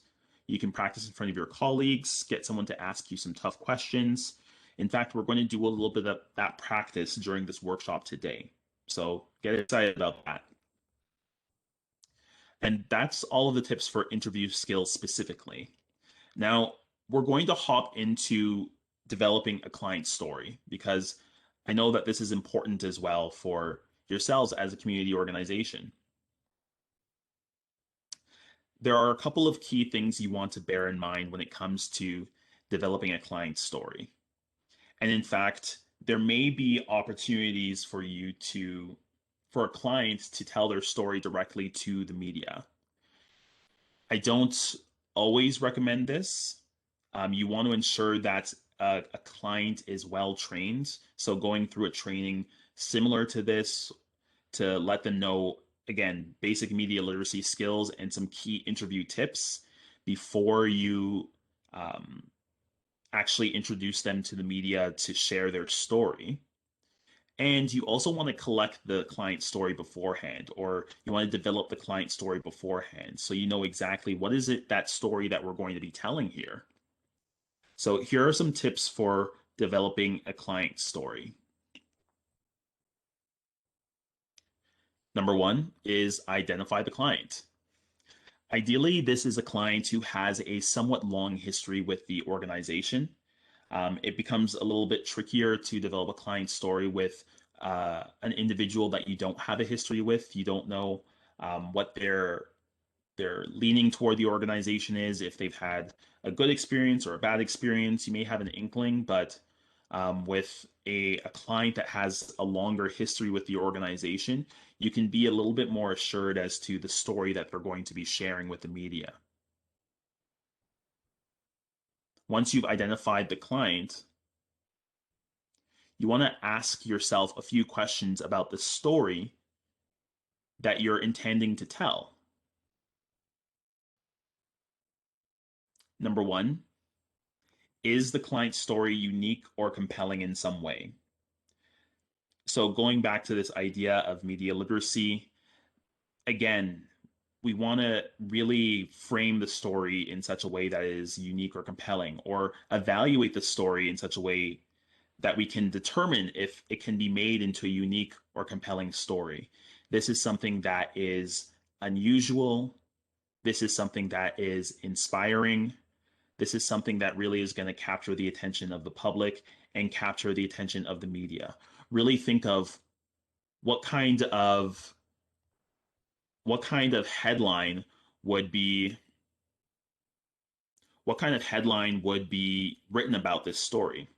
You can practice in front of your colleagues, get someone to ask you some tough questions. In fact, we're going to do a little bit of that practice during this workshop today. So get excited about that. And that's all of the tips for interview skills specifically. Now, we're going to hop into developing a client story because I know that this is important as well for yourselves as a community organization. There are a couple of key things you want to bear in mind when it comes to developing a client story. And in fact, there may be opportunities for for a client to tell their story directly to the media. I don't always recommend this. You want to ensure that a client is well trained. So going through a training similar to this to let them know, again, basic media literacy skills and some key interview tips before you actually introduce them to the media to share their story. And you also want to collect the client story beforehand, or you want to develop the client story beforehand. So you know exactly what is it that story that we're going to be telling here. So here are some tips for developing a client story. Number one is identify the client. Ideally, this is a client who has a somewhat long history with the organization. It becomes a little bit trickier to develop a client story with an individual that you don't have a history with. You don't know what their leaning toward the organization is. If they've had a good experience or a bad experience, you may have an inkling, but with a client that has a longer history with the organization, you can be a little bit more assured as to the story that they're going to be sharing with the media. Once you've identified the client, you want to ask yourself a few questions about the story that you're intending to tell. Number one, is the client story unique or compelling in some way? So, going back to this idea of media literacy, again, we want to really frame the story in such a way that is unique or compelling, or evaluate the story in such a way that we can determine if it can be made into a unique or compelling story. This is something that is unusual. This is something that is inspiring. This is something that really is going to capture the attention of the public and capture the attention of the media. Really think of what kind of what kind of headline would be what kind of headline would be written about this story.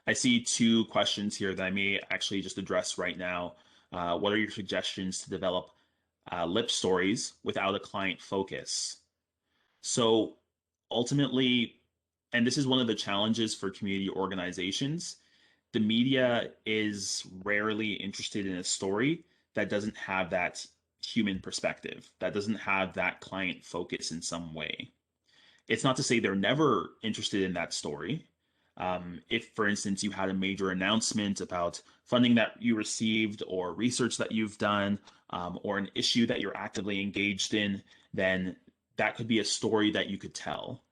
I see two questions here that I may actually just address right now. What are your suggestions to develop lip stories without a client focus? So ultimately, and this is one of the challenges for community organizations, the media is rarely interested in a story that doesn't have that human perspective, that doesn't have that client focus in some way. It's not to say they're never interested in that story. If, for instance, you had a major announcement about funding that you received or research that you've done, or an issue that you're actively engaged in, then that could be a story that you could tell.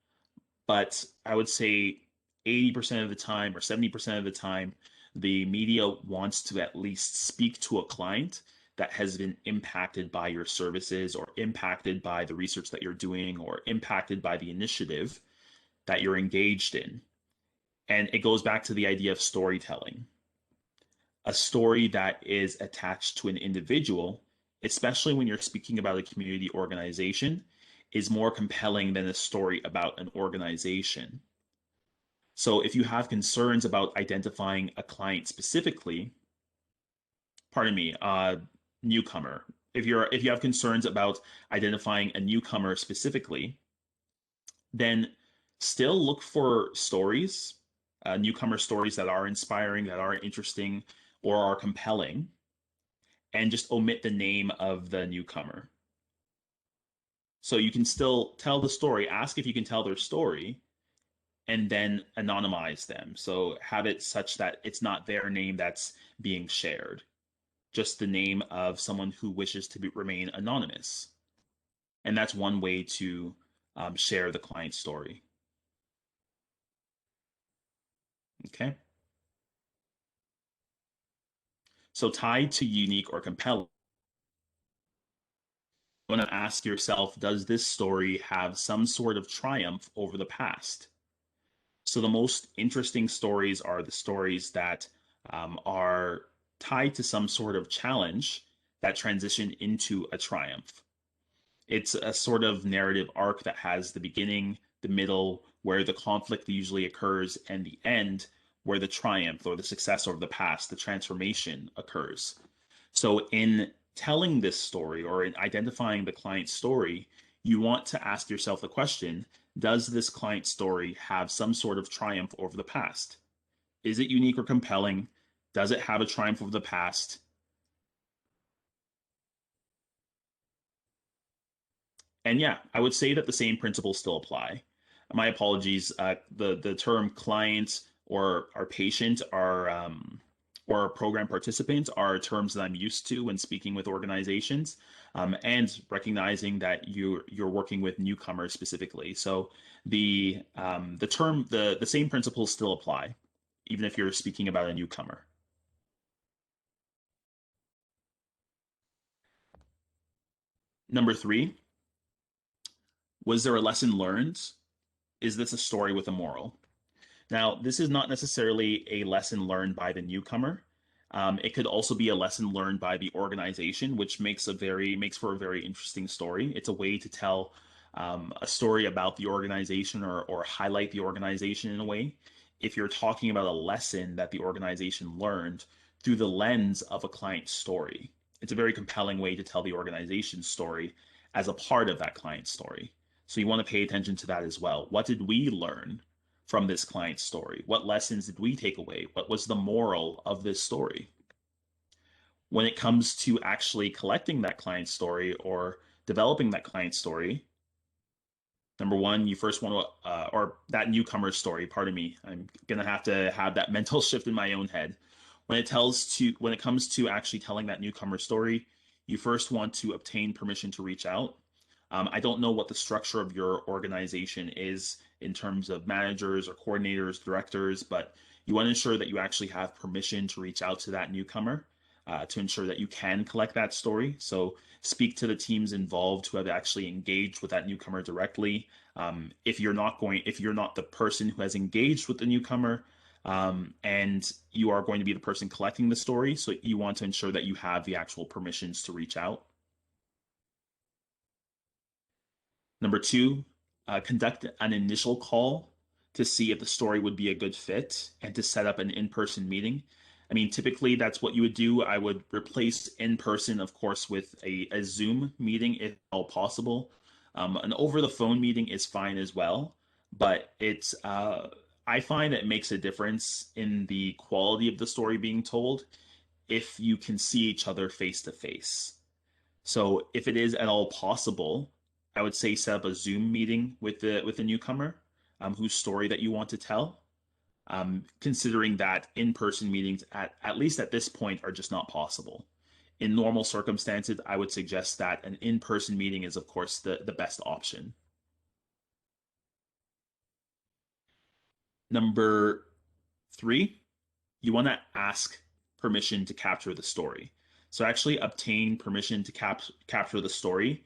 But I would say 80% of the time or 70% of the time, the media wants to at least speak to a client that has been impacted by your services or impacted by the research that you're doing or impacted by the initiative that you're engaged in. And it goes back to the idea of storytelling. A story that is attached to an individual, especially when you're speaking about a community organization, is more compelling than a story about an organization. So if you have concerns about identifying a client specifically, pardon me, newcomer. If you have concerns about identifying a newcomer specifically, then still look for stories, newcomer stories that are inspiring, that are interesting, or are compelling, and just omit the name of the newcomer. So you can still tell the story, ask if you can tell their story, and then anonymize them. So have it such that it's not their name that's being shared, just the name of someone who wishes to remain anonymous. And that's one way to share the client story. Okay. So tied to unique or compelling, you want to ask yourself, does this story have some sort of triumph over the past? So the most interesting stories are the stories that are tied to some sort of challenge that transition into a triumph. It's a sort of narrative arc that has the beginning, the middle, where the conflict usually occurs, and the end, where the triumph or the success over the past, the transformation occurs. So, in telling this story or in identifying the client's story, you want to ask yourself the question, does this client story have some sort of triumph over the past? Is it unique or compelling? Does it have a triumph over the past? And yeah, I would say that the same principles still apply. My apologies. The term client or our patient or program participant are terms that I'm used to when speaking with organizations, and recognizing that you're working with newcomers specifically. So the same principles still apply, even if you're speaking about a newcomer. Number three, was there a lesson learned? Is this a story with a moral? Now, this is not necessarily a lesson learned by the newcomer. It could also be a lesson learned by the organization, which makes for a very interesting story. It's a way to tell a story about the organization or highlight the organization in a way. If you're talking about a lesson that the organization learned through the lens of a client's story, it's a very compelling way to tell the organization's story as a part of that client's story. So you want to pay attention to that as well. What did we learn from this client's story? What lessons did we take away? What was the moral of this story? When it comes to actually collecting that client story or developing that client story, number one, you first want to, or that newcomer story, pardon me, I'm gonna have to have that mental shift in my own head. When it comes to actually telling that newcomer story, you first want to obtain permission to reach out. I don't know what the structure of your organization is in terms of managers or coordinators, directors, but you want to ensure that you actually have permission to reach out to that newcomer to ensure that you can collect that story. So speak to the teams involved who have actually engaged with that newcomer directly. If you're not the person who has engaged with the newcomer, and you are going to be the person collecting the story, so you want to ensure that you have the actual permissions to reach out. Number two, conduct an initial call to see if the story would be a good fit and to set up an in-person meeting. I mean, typically that's what you would do. I would replace in person, of course, with a Zoom meeting if all possible. An over the phone meeting is fine as well, but I find it makes a difference in the quality of the story being told if you can see each other face to face. So if it is at all possible, I would say set up a Zoom meeting with the newcomer, whose story that you want to tell. Considering that in-person meetings at least at this point are just not possible. In normal circumstances, I would suggest that an in-person meeting is, of course, the best option. Number three, you want to ask permission to capture the story. So actually obtain permission to capture the story.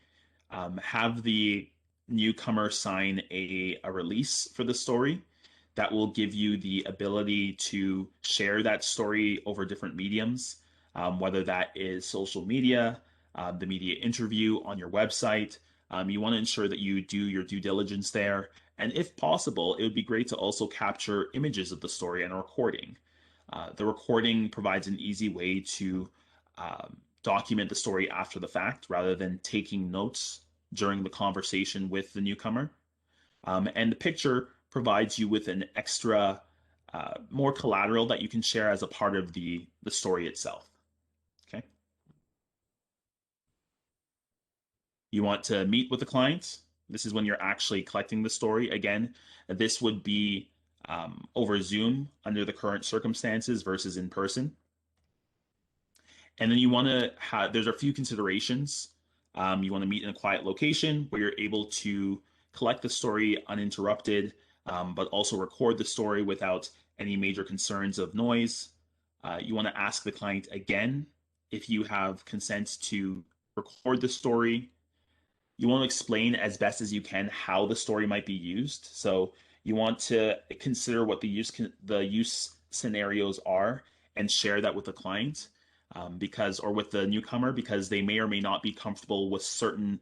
Have the newcomer sign a release for the story that will give you the ability to share that story over different mediums, whether that is social media, the media interview on your website. You want to ensure that you do your due diligence there. And if possible, it would be great to also capture images of the story and a recording. The recording provides an easy way to document the story after the fact rather than taking notes during the conversation with the newcomer. And the picture provides you with an extra, more collateral that you can share as a part of the story itself. Okay. You want to meet with the client. This is when you're actually collecting the story. Again, this would be over Zoom under the current circumstances versus in person. And then you want to have, there's a few considerations. You want to meet in a quiet location where you're able to collect the story uninterrupted, but also record the story without any major concerns of noise. You want to ask the client again if you have consent to record the story. You want to explain as best as you can how the story might be used. So you want to consider what the use scenarios are and share that with the client, because or with the newcomer, because they may or may not be comfortable with certain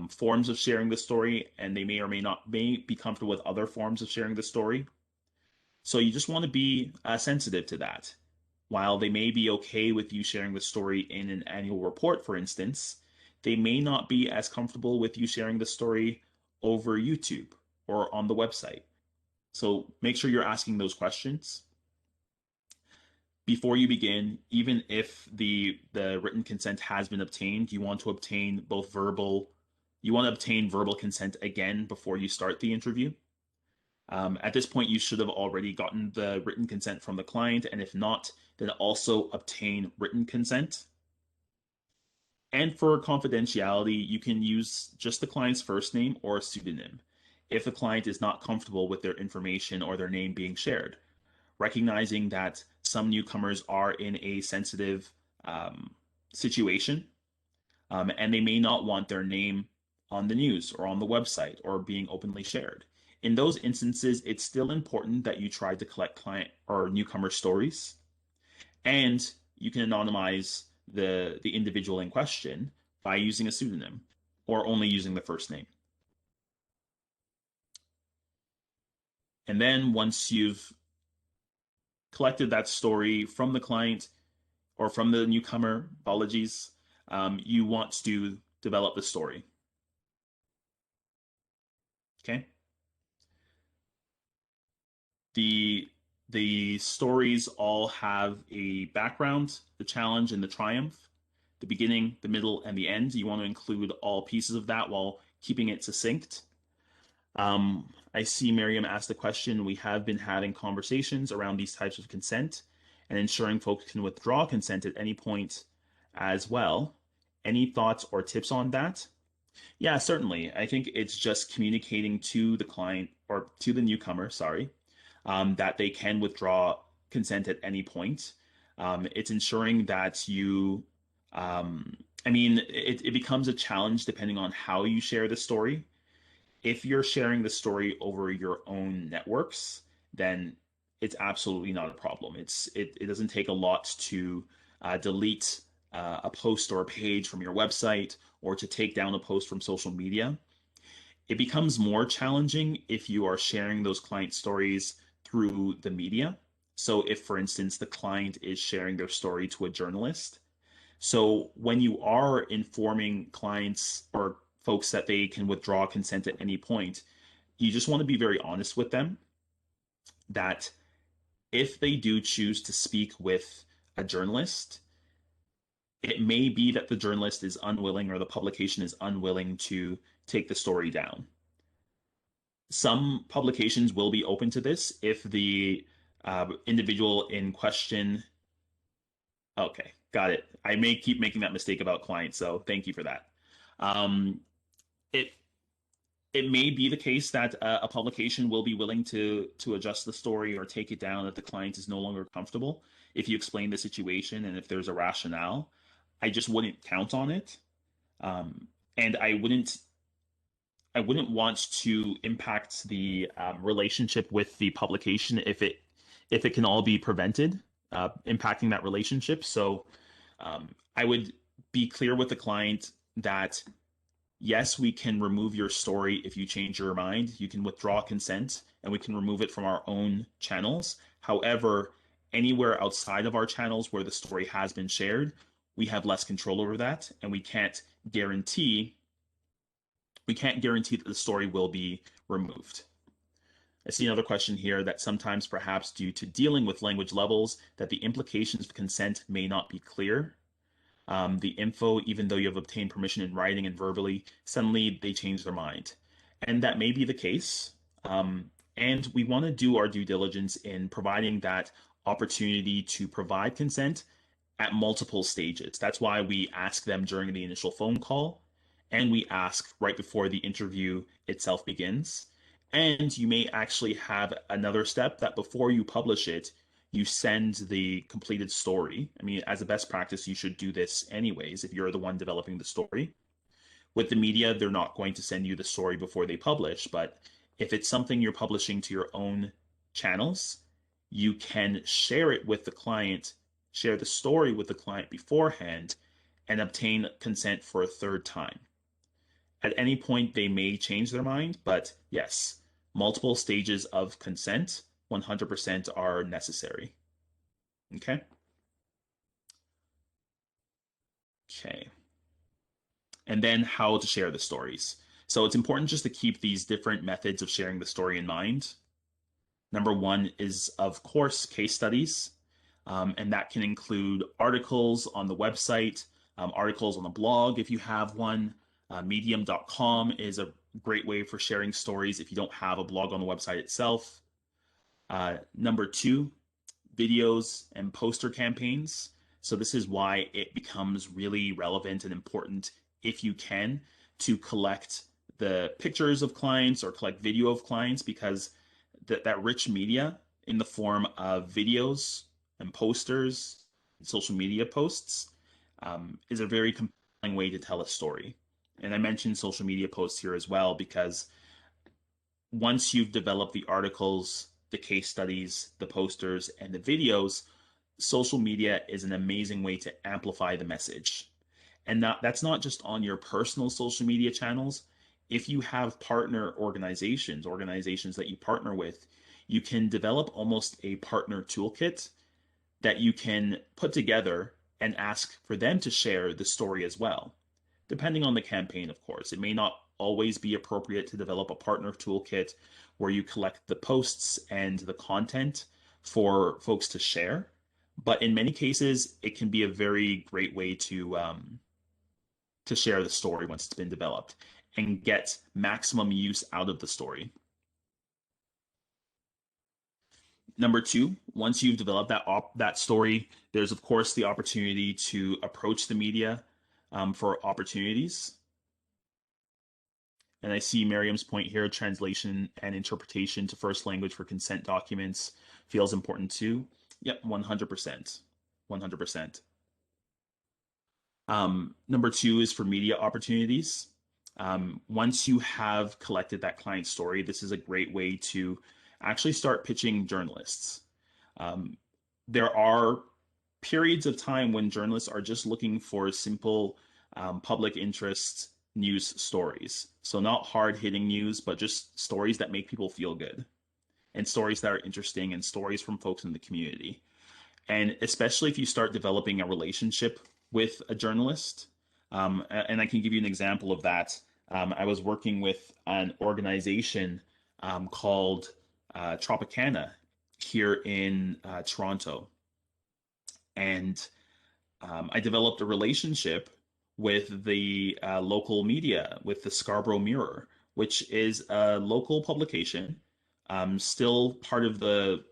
forms of sharing the story, and they may or may be comfortable with other forms of sharing the story. So you just want to be sensitive to that. While they may be okay with you sharing the story in an annual report, for instance, they may not be as comfortable with you sharing the story over YouTube or on the website. So make sure you're asking those questions before you begin. Even if the written consent has been obtained, you want to obtain both verbal, you want to obtain verbal consent again before you start the interview. At this point, you should have already gotten the written consent from the client, and if not, then also obtain written consent. And for confidentiality, you can use just the client's first name or a pseudonym if the client is not comfortable with their information or their name being shared, recognizing that some newcomers are in a sensitive situation, and they may not want their name on the news or on the website or being openly shared. In those instances, it's still important that you try to collect client or newcomer stories, and you can anonymize the individual in question by using a pseudonym or only using the first name. And then once you've collected that story from the client or from the newcomer, apologies, you want to develop the story. Okay. The the stories all have a background, the challenge and the triumph, the beginning, the middle, and the end. You want to include all pieces of that while keeping it succinct. I see Miriam asked the question. We have been having conversations around these types of consent and ensuring folks can withdraw consent at any point as well. Any thoughts or tips on that? Yeah, certainly. I think it's just communicating to the client or to the newcomer, sorry, that they can withdraw consent at any point. It's ensuring that I mean, it becomes a challenge depending on how you share the story. If you're sharing the story over your own networks, then it's absolutely not a problem. It doesn't take a lot to delete a post or a page from your website or to take down a post from social media. It becomes more challenging if you are sharing those client stories through the media. So if, for instance, the client is sharing their story to a journalist, so when you are informing clients or folks that they can withdraw consent at any point, you just want to be very honest with them that if they do choose to speak with a journalist, it may be that the journalist is unwilling or the publication is unwilling to take the story down. Some publications will be open to this if the individual in question. Okay, got it. I may keep making that mistake about clients, so thank you for that. Um, it it may be the case that a publication will be willing to adjust the story or take it down if the client is no longer comfortable. If you explain the situation and if there's a rationale, I just wouldn't count on it, and I wouldn't want to impact the relationship with the publication if it can all be prevented, impacting that relationship. So I would be clear with the client that yes, we can remove your story if you change your mind. You can withdraw consent and we can remove it from our own channels. However, anywhere outside of our channels where the story has been shared, we have less control over that, and guarantee we can't guarantee that the story will be removed. I see another question here that sometimes, perhaps due to dealing with language levels, that the implications of consent may not be clear. the info, even though you have obtained permission in writing and verbally, suddenly they change their mind. And that may be the case. And we want to do our due diligence in providing that opportunity to provide consent at multiple stages. That's why we ask them during the initial phone call, and we ask right before the interview itself begins. And you may actually have another step that before you publish it, you send the completed story. I mean, as a best practice, you should do this anyways if you're the one developing the story. With the media, they're not going to send you the story before they publish, but if it's something you're publishing to your own channels, you can share it with the client, share the story with the client beforehand, and obtain consent for a third time. At any point, they may change their mind, but yes, multiple stages of consent 100% are necessary. Okay? Okay. And then how to share the stories. So it's important just to keep these different methods of sharing the story in mind. Number one is, of course, case studies. And that can include articles on the website, articles on the blog if you have one. Medium.com is a great way for sharing stories if you don't have a blog on the website itself. Number two, videos and poster campaigns. So this is why it becomes really relevant and important if you can to collect the pictures of clients or collect video of clients, because that rich media in the form of videos and posters and social media posts is a very compelling way to tell a story. And I mentioned social media posts here as well because once you've developed the articles, the case studies, the posters, and the videos, social media is an amazing way to amplify the message. And that's not just on your personal social media channels. If you have partner organizations that you partner with, you can develop almost a partner toolkit that you can put together and ask for them to share the story as well. Depending on the campaign, of course, it may not always be appropriate to develop a partner toolkit where you collect the posts and the content for folks to share. But in many cases, it can be a very great way to share the story once it's been developed and get maximum use out of the story. Number two, once you've developed that story, there's of course the opportunity to approach the media for opportunities. And I see Miriam's point here, translation and interpretation to first language for consent documents feels important too. Yep, 100%. 100%. Number two is for media opportunities. Once you have collected that client story, this is a great way to actually start pitching journalists. There are periods of time when journalists are just looking for simple public interest news stories. So not hard-hitting news, but just stories that make people feel good and stories that are interesting and stories from folks in the community. And especially if you start developing a relationship with a journalist, and I can give you an example of that. I was working with an organization called Tropicana here in Toronto. And I developed a relationship with the local media, with the Scarborough Mirror, which is a local publication, still part of the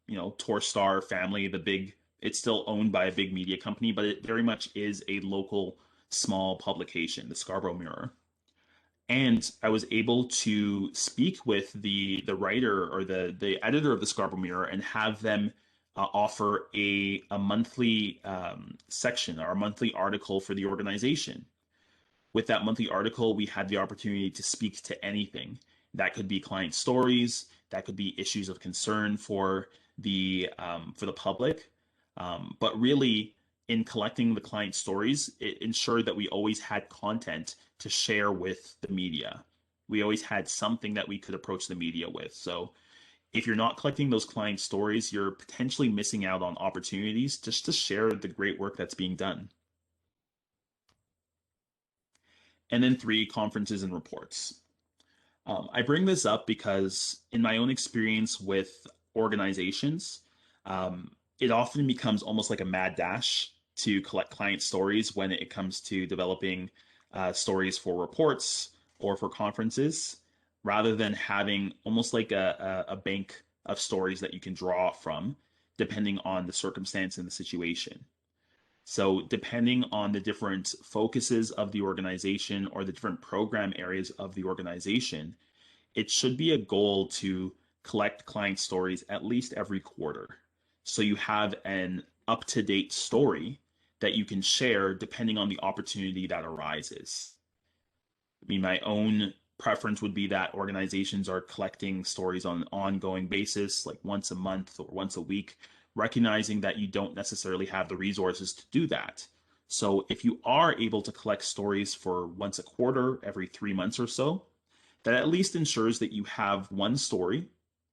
Torstar family, the big. It's still owned by a big media company, but it very much is a local small publication, the Scarborough Mirror. And I was able to speak with the writer or the editor of the Scarborough Mirror and have them offer a monthly section or a monthly article for the organization. With that monthly article, we had the opportunity to speak to anything. That could be client stories, that could be issues of concern for the public. But really, in collecting the client stories, it ensured that we always had content to share with the media. We always had something that we could approach the media with. So if you're not collecting those client stories, you're potentially missing out on opportunities just to share the great work that's being done. And then three, conferences and reports. I bring this up because in my own experience with organizations, it often becomes almost like a mad dash to collect client stories when it comes to developing stories for reports or for conferences, rather than having almost like a bank of stories that you can draw from, depending on the circumstance and the situation. So, depending on the different focuses of the organization or the different program areas of the organization, it should be a goal to collect client stories at least every quarter. So you have an up to date story that you can share depending on the opportunity that arises. I mean, my own preference would be that organizations are collecting stories on an ongoing basis, like once a month or once a week, recognizing that you don't necessarily have the resources to do that. So if you are able to collect stories for once a quarter, every 3 months or so, that at least ensures that you have one story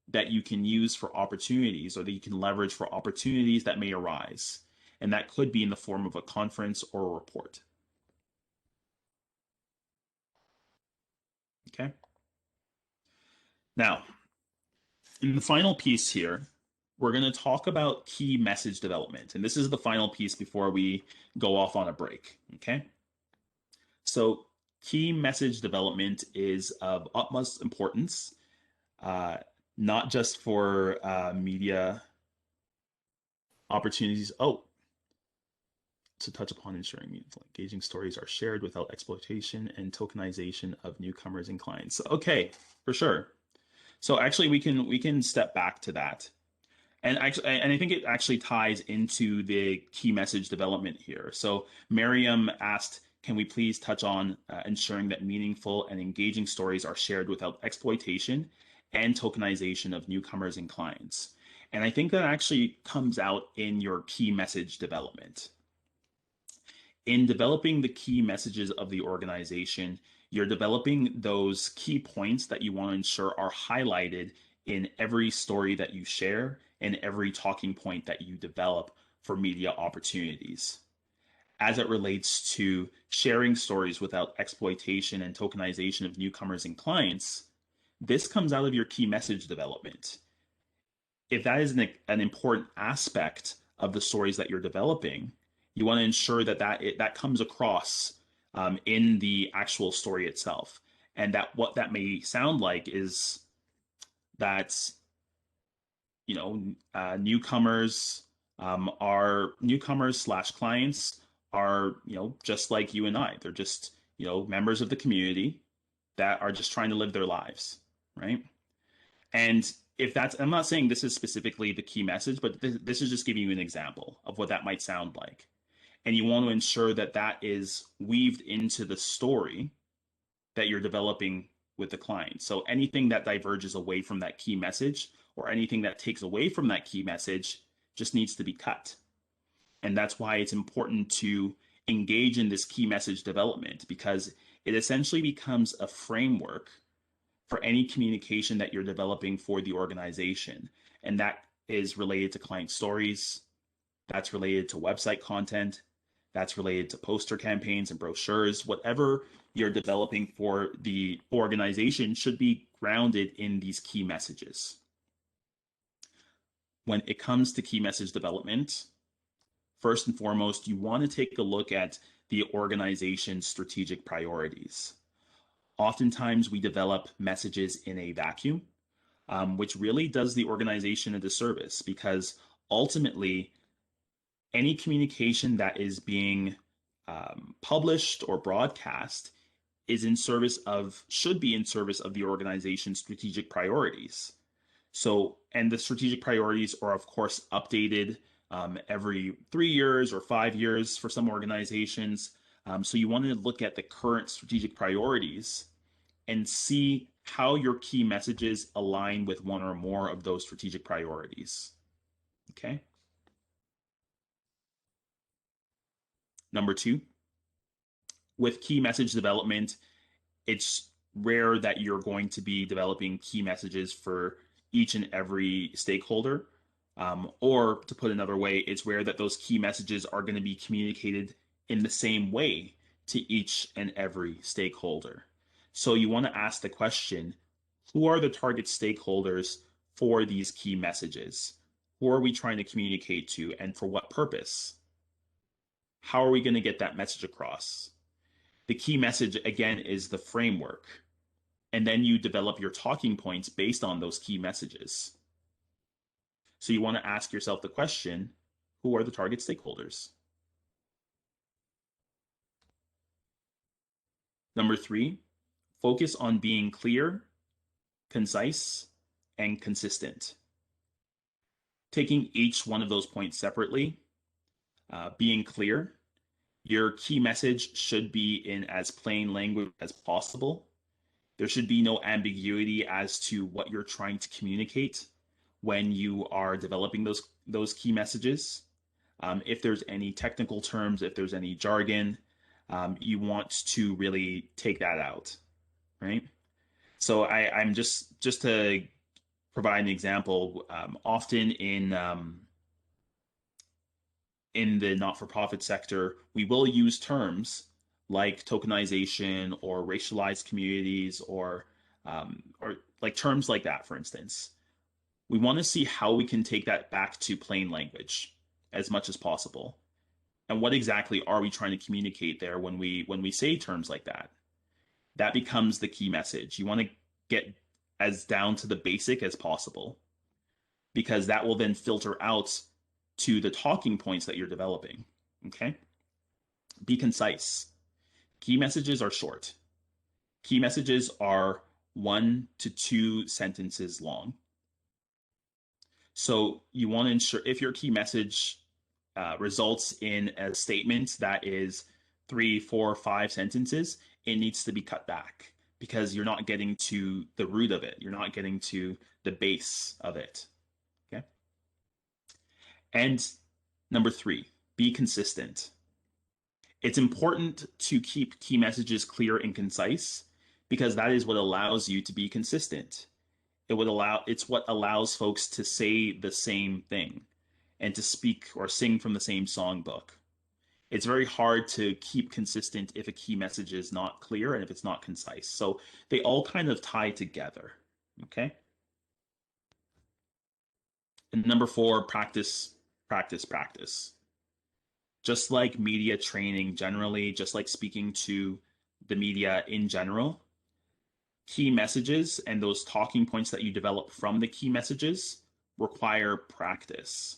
that you can use for opportunities or that you can leverage for opportunities that may arise. And that could be in the form of a conference or a report. Okay. Now, in the final piece here, we're going to talk about key message development. And this is the final piece before we go off on a break. Okay. So, key message development is of utmost importance, uh, not just for media opportunities. Oh, to touch upon ensuring meaningful, engaging stories are shared without exploitation and tokenization of newcomers and clients. Okay, for sure. So actually, we can step back to that, and I think it actually ties into the key message development here. So Miriam asked, "Can we please touch on ensuring that meaningful and engaging stories are shared without exploitation and tokenization of newcomers and clients?" And I think that actually comes out in your key message development. In developing the key messages of the organization, you're developing those key points that you want to ensure are highlighted in every story that you share and every talking point that you develop for media opportunities. As it relates to sharing stories without exploitation and tokenization of newcomers and clients, this comes out of your key message development. If that is an important aspect of the stories that you're developing, you want to ensure that comes across in the actual story itself, and that what that may sound like is that newcomers are newcomers slash clients are just like you and I. They're just members of the community that are just trying to live their lives, right? And if that's, I'm not saying this is specifically the key message, but this is just giving you an example of what that might sound like. And you want to ensure that that is weaved into the story that you're developing with the client. So anything that diverges away from that key message or anything that takes away from that key message just needs to be cut. And that's why it's important to engage in this key message development, because it essentially becomes a framework for any communication that you're developing for the organization. And that is related to client stories, that's related to website content, that's related to poster campaigns and brochures. Whatever you're developing for the organization should be grounded in these key messages. When it comes to key message development, first and foremost, you want to take a look at the organization's strategic priorities. Oftentimes, we develop messages in a vacuum, which really does the organization a disservice, because ultimately, any communication that is being published or broadcast should be in service of the organization's strategic priorities. So, and the strategic priorities are, of course, updated every 3 years or 5 years for some organizations. So you want to look at the current strategic priorities and see how your key messages align with one or more of those strategic priorities. Okay. Number two, with key message development, it's rare that you're going to be developing key messages for each and every stakeholder. Or to put another way, it's rare that those key messages are going to be communicated in the same way to each and every stakeholder. So you want to ask the question, who are the target stakeholders for these key messages? Who are we trying to communicate to, and for what purpose? How are we going to get that message across? The key message, again, is the framework. And then you develop your talking points based on those key messages. So you want to ask yourself the question, who are the target stakeholders? Number 3, focus on being clear, concise, and consistent. Taking each one of those points separately, being clear, your key message should be in as plain language as possible. There should be no ambiguity as to what you're trying to communicate when you are developing those key messages. If there's any technical terms, if there's any jargon, you want to really take that out, right? So I'm just to provide an example. Often in the not-for-profit sector, we will use terms like tokenization or racialized communities or like terms like that, for instance. We want to see how we can take that back to plain language as much as possible. And what exactly are we trying to communicate there when we say terms like that? That becomes the key message. You want to get as down to the basic as possible because that will then filter out to the talking points that you're developing. Okay? Be concise. Key messages are short. Key messages are 1 to 2 sentences long. So you want to ensure if your key message results in a statement that is 3, 4, 5 sentences, it needs to be cut back because you're not getting to the root of it. You're not getting to the base of it. Okay. And number 3, be consistent. It's important to keep key messages clear and concise because that is what allows you to be consistent. It's what allows folks to say the same thing and to speak or sing from the same songbook. It's very hard to keep consistent if a key message is not clear and if it's not concise. So they all kind of tie together. Okay. And number 4, practice, practice, practice. Just like media training generally, just like speaking to the media in general, key messages and those talking points that you develop from the key messages require practice.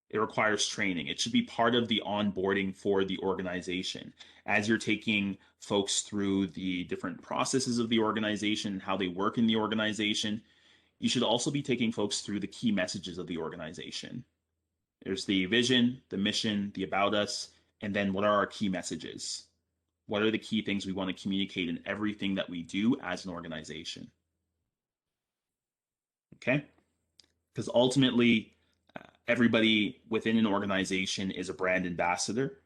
It requires training. It should be part of the onboarding for the organization. As you're taking folks through the different processes of the organization, how they work in the organization, you should also be taking folks through the key messages of the organization. There's the vision, the mission, the about us, and then what are our key messages? What are the key things we want to communicate in everything that we do as an organization? Okay? Because ultimately, everybody within an organization is a brand ambassador.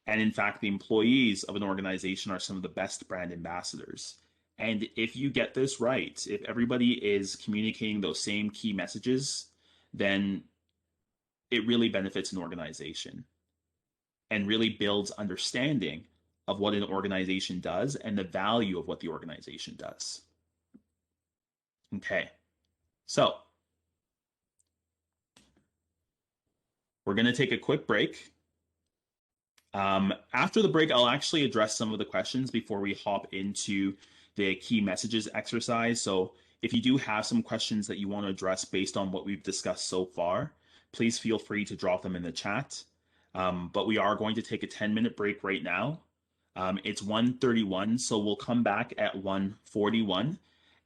And in fact, the employees of an organization are some of the best brand ambassadors. And if you get this right, if everybody is communicating those same key messages, then it really benefits an organization and really builds understanding of what an organization does and the value of what the organization does. Okay, so we're going to take a quick break. After the break, I'll actually address some of the questions before we hop into the key messages exercise. So if you do have some questions that you want to address based on what we've discussed so far, please feel free to drop them in the chat. But we are going to take a 10-minute break right now. It's 1:31, so we'll come back at 1:41,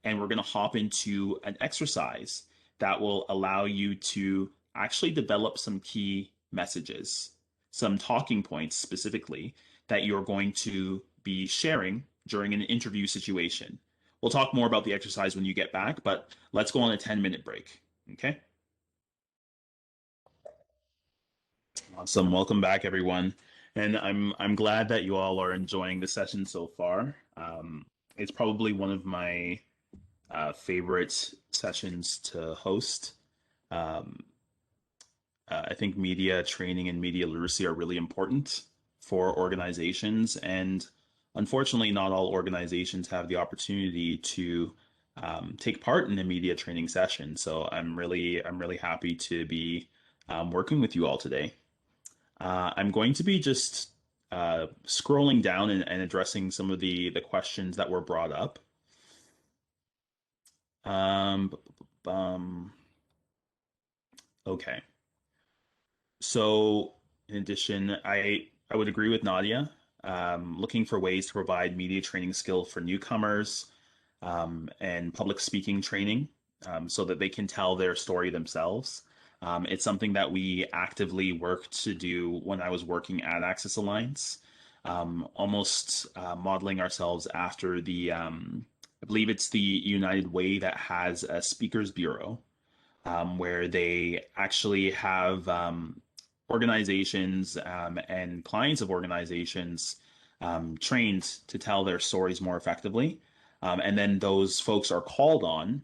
and we're going to hop into an exercise that will allow you to actually develop some key messages, some talking points specifically that you're going to be sharing during an interview situation. We'll talk more about the exercise when you get back, but let's go on a 10-minute break. Okay? Awesome. Welcome back, everyone. And I'm glad that you all are enjoying the session so far. It's probably one of my favorite sessions to host. Um, I think media training and media literacy are really important for organizations, and unfortunately, not all organizations have the opportunity to take part in a media training session. So I'm really happy to be working with you all today. I'm going to be just scrolling down and addressing some of the questions that were brought up. Um, okay. So, in addition, I would agree with Nadia. Looking for ways to provide media training skill for newcomers, and public speaking training, so that they can tell their story themselves. It's something that we actively work to do when I was working at Access Alliance, almost modeling ourselves after I believe it's the United Way that has a speakers bureau, where they actually have organizations and clients of organizations trained to tell their stories more effectively. And then those folks are called on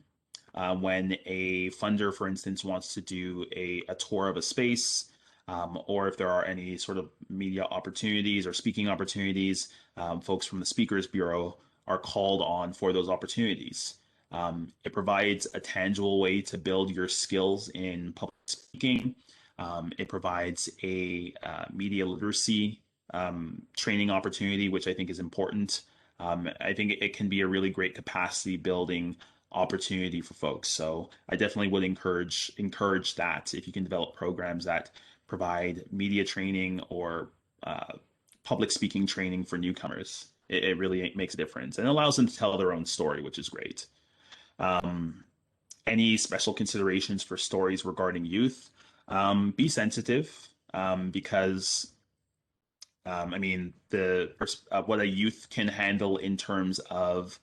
when a funder, for instance, wants to do a tour of a space, or if there are any sort of media opportunities or speaking opportunities, folks from the Speakers Bureau are called on for those opportunities. It provides a tangible way to build your skills in public speaking. It provides a media literacy training opportunity, which I think is important. I think it can be a really great capacity building opportunity for folks. So I definitely would encourage that if you can develop programs that provide media training or uh, public speaking training for newcomers. It really makes a difference and allows them to tell their own story, which is great. Um, any special considerations for stories regarding youth? Be sensitive, because I mean what a youth can handle in terms of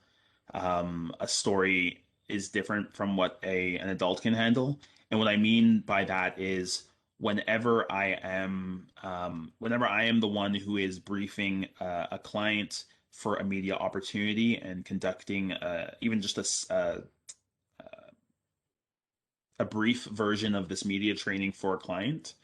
a story is different from what a an adult can handle. And what I mean by that is whenever I am the one who is briefing a client for a media opportunity and conducting even just a brief version of this media training for a client,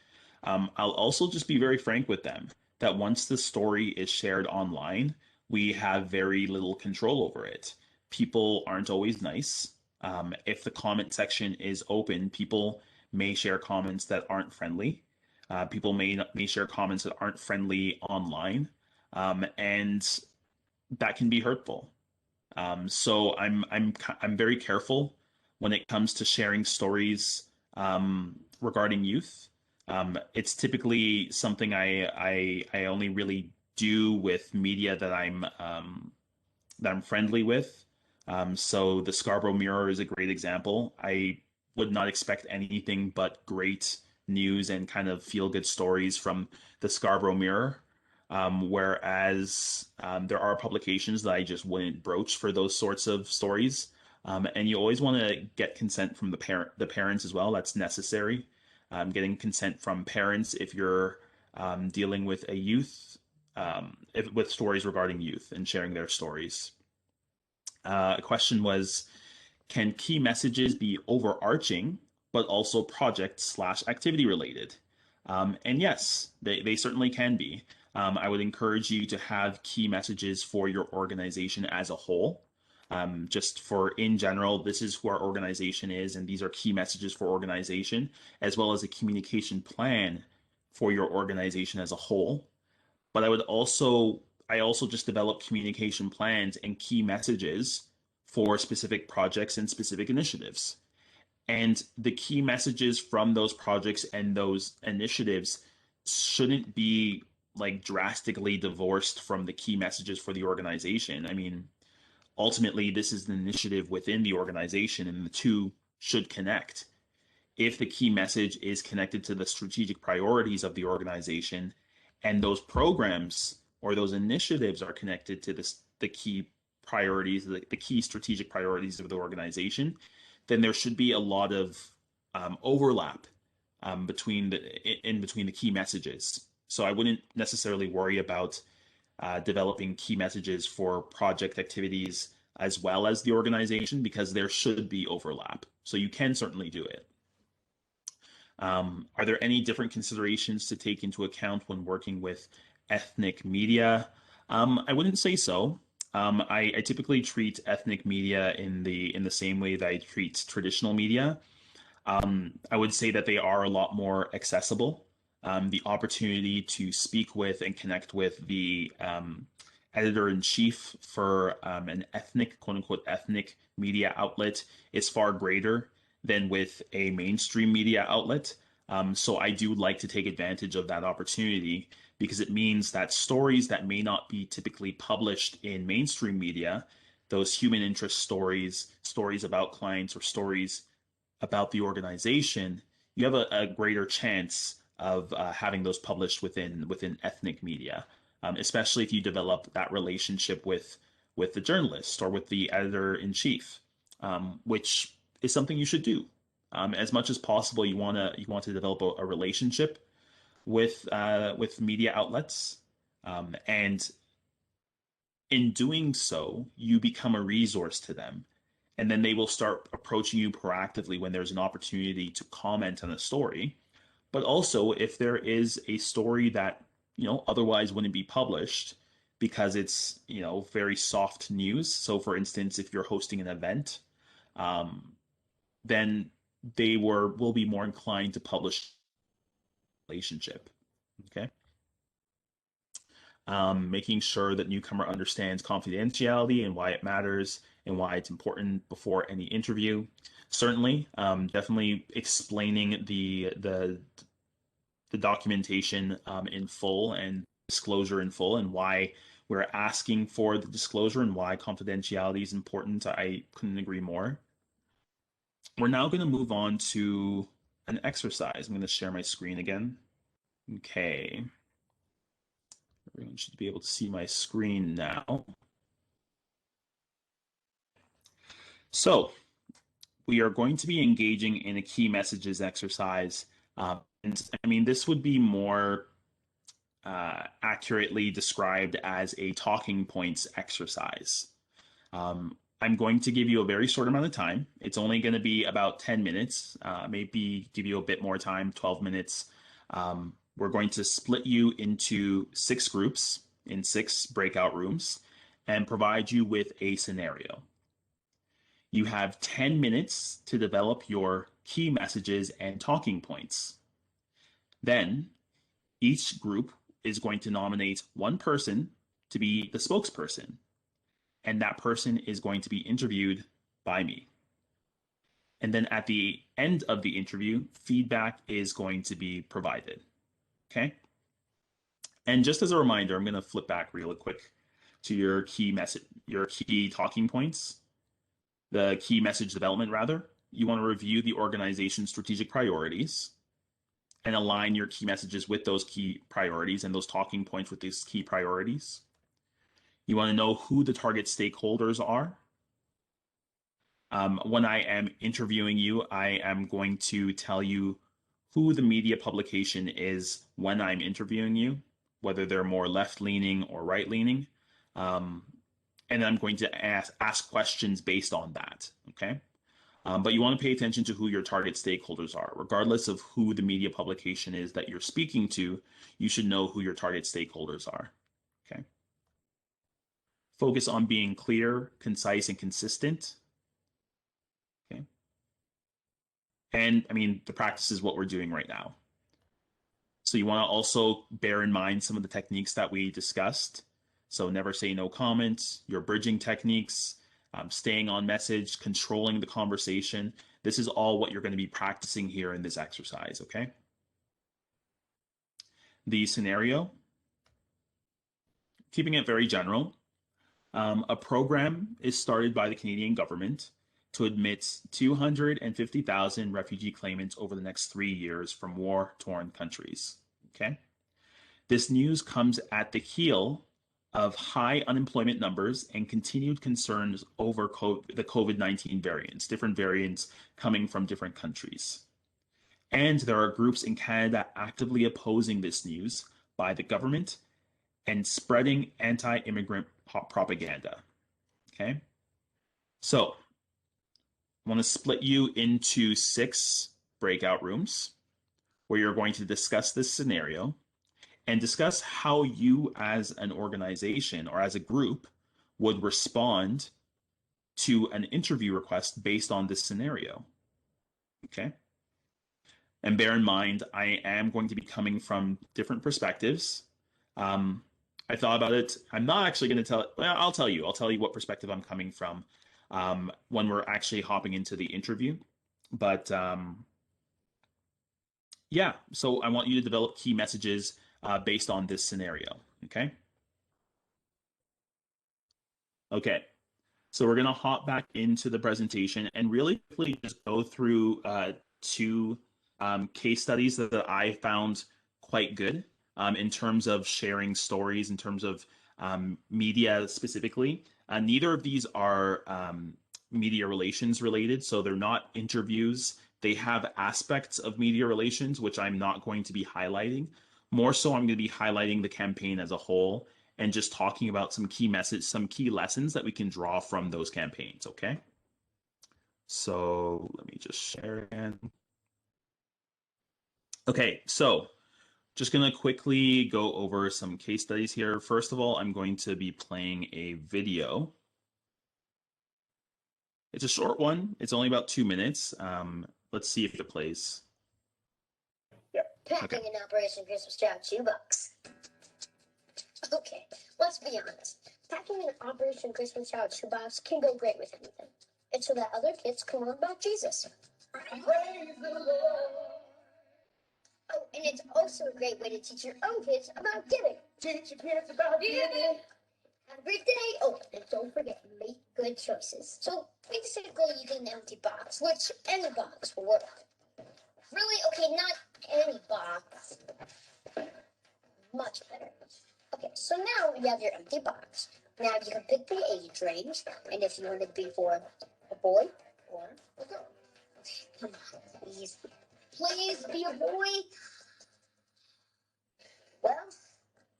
I'll also just be very frank with them that once the story is shared online, we have very little control over it. People aren't always nice. If the comment section is open, people may share comments that aren't friendly. People may share comments that aren't friendly online, and that can be hurtful. So I'm very careful when it comes to sharing stories regarding youth. It's typically something I only really do with media that I'm friendly with. So the Scarborough Mirror is a great example. I would not expect anything but great news and kind of feel good stories from the Scarborough Mirror. Whereas there are publications that I just wouldn't broach for those sorts of stories. And you always want to get consent from the parents as well. That's necessary. Getting consent from parents if you're dealing with a youth, with stories regarding youth and sharing their stories. A question was, can key messages be overarching, but also project/activity related? And yes, they certainly can be. I would encourage you to have key messages for your organization as a whole. Just for in general, this is who our organization is, and these are key messages for organization, as well as a communication plan for your organization as a whole. But I also just develop communication plans and key messages for specific projects and specific initiatives. And the key messages from those projects and those initiatives shouldn't be like drastically divorced from the key messages for the organization. I mean, ultimately, this is an initiative within the organization, and the two should connect. If the key message is connected to the strategic priorities of the organization, and those programs or those initiatives are connected to the key priorities, the key strategic priorities of the organization, then there should be a lot of overlap in between the key messages. So I wouldn't necessarily worry about developing key messages for project activities as well as the organization, because there should be overlap. So you can certainly do it. Are there any different considerations to take into account when working with ethnic media? I wouldn't say so. I typically treat ethnic media in the same way that I treat traditional media. I would say that they are a lot more accessible. the opportunity to speak with and connect with the editor-in-chief for an ethnic, quote unquote, ethnic media outlet is far greater than with a mainstream media outlet. So I do like to take advantage of that opportunity because it means that stories that may not be typically published in mainstream media, those human interest stories, stories about clients, or stories about the organization, you have a greater chance of having those published within ethnic media, especially if you develop that relationship with the journalist or with the editor in chief, which is something you should do. As much as possible, you want to develop a relationship with media outlets, and in doing so, you become a resource to them, and then they will start approaching you proactively when there's an opportunity to comment on a story. But also, if there is a story that, otherwise wouldn't be published because it's, very soft news. So, for instance, if you're hosting an event, um, then will be more inclined to publish relationship. Okay. Making sure that newcomer understands confidentiality and why it matters and why it's important before any interview. Certainly, definitely explaining the documentation in full and disclosure in full and why we're asking for the disclosure and why confidentiality is important. I couldn't agree more. We're now going to move on to an exercise. I'm going to share my screen again. Okay. Everyone should be able to see my screen now. So we are going to be engaging in a key messages exercise. And I mean, this would be more accurately described as a talking points exercise. I'm going to give you a very short amount of time. It's only going to be about 10 minutes, maybe give you a bit more time, 12 minutes. We're going to split you into 6 groups in 6 breakout rooms and provide you with a scenario. You have 10 minutes to develop your key messages and talking points. Then each group is going to nominate one person to be the spokesperson, and that person is going to be interviewed by me. And then at the end of the interview, feedback is going to be provided. Okay? And just as a reminder, I'm going to flip back real quick to your key talking points, the key message development, rather. You want to review the organization's strategic priorities and align your key messages with those key priorities and those talking points with these key priorities. You want to know who the target stakeholders are. When I am interviewing you, I am going to tell you who the media publication is when I'm interviewing you, whether they're more left-leaning or right-leaning. And I'm going to ask questions based on that, okay? But you want to pay attention to who your target stakeholders are. Regardless of who the media publication is that you're speaking to, you should know who your target stakeholders are, okay? Focus on being clear, concise, and consistent, okay? And I mean, the practice is what we're doing right now. So you want to also bear in mind some of the techniques that we discussed. So never say no comments, your bridging techniques, staying on message, controlling the conversation. This is all what you're going to be practicing here in this exercise, okay? The scenario, keeping it very general. A program is started by the Canadian government to admit 250,000 refugee claimants over the next 3 years from war-torn countries, okay? This news comes at the heel of high unemployment numbers and continued concerns over the COVID-19 variants, different variants coming from different countries. And there are groups in Canada actively opposing this news by the government and spreading anti-immigrant propaganda. Okay? So, I want to split you into 6 breakout rooms where you're going to discuss this scenario and discuss how you as an organization or as a group would respond to an interview request based on this scenario. Okay. And bear in mind, I am going to be coming from different perspectives. Um, I thought about it. I'm not actually going to tell. Well, I'll tell you. I'll tell you what perspective I'm coming from when we're actually hopping into the interview. But yeah, so I want you to develop key messages based on this scenario. Okay. Okay. So we're going to hop back into the presentation and really quickly just go through two case studies that I found quite good in terms of sharing stories, in terms of media specifically. Neither of these are media relations related, so they're not interviews. They have aspects of media relations, which I'm not going to be highlighting. More so, I'm going to be highlighting the campaign as a whole and just talking about some key message, some key lessons that we can draw from those campaigns. Okay. So let me just share again. Okay, so just going to quickly go over some case studies here. First of all, I'm going to be playing a video. It's a short one. It's only about 2 minutes. Let's see if it plays. Yeah. Packing an Operation Christmas Child shoebox. Okay, let's be honest. Packing an Operation Christmas Child shoebox can go great with anything. It's so that other kids can learn about Jesus. Praise the Lord. Oh, and it's also a great way to teach your own kids about giving. Teach your kids about giving. Have a great day. Oh, and don't forget, make good choices. So basically, you get an empty box, which any box will work. Really? Okay, not any box. Much better. Okay, so now you have your empty box. Now you can pick the age range, and if you want it to be for a boy or a girl. Come on, please. Please be a boy. Well,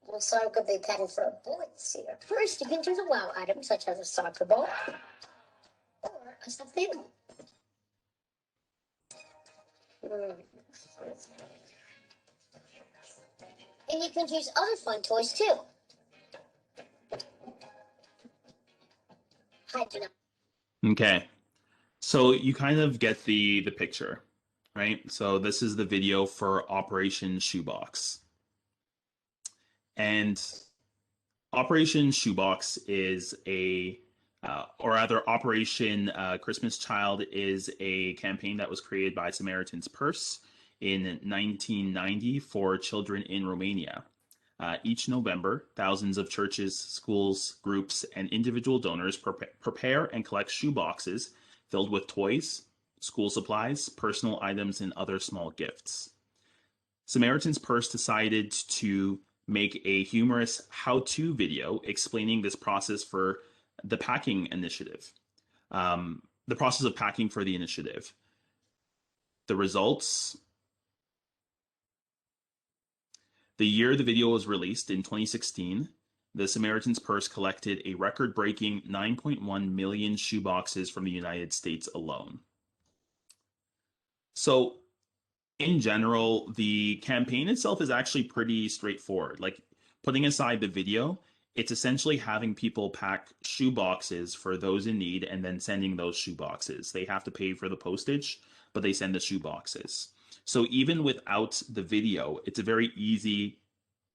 we'll start with the pattern for a boy this year. First, you can choose a wow item, such as a soccer ball or a stuffed animal. And you can choose other fun toys too. Hi, Jenna. Okay. So you kind of get the picture, right? So this is the video for Operation Shoebox. And Operation Shoebox is or rather, Operation Christmas Child is a campaign that was created by Samaritan's Purse in 1990 for children in Romania. Each November, thousands of churches, schools, groups, and individual donors prepare and collect shoe boxes filled with toys, school supplies, personal items, and other small gifts. Samaritan's Purse decided to make a humorous how-to video explaining this process for the packing initiative, the process of packing for the initiative. The results. The year the video was released in 2016, the Samaritan's Purse collected a record-breaking 9.1 million shoeboxes from the United States alone. So, in general, the campaign itself is actually pretty straightforward. Like, putting aside the video, it's essentially having people pack shoe boxes for those in need and then sending those shoe boxes. They have to pay for the postage, but they send the shoe boxes. So even without the video, it's a very easy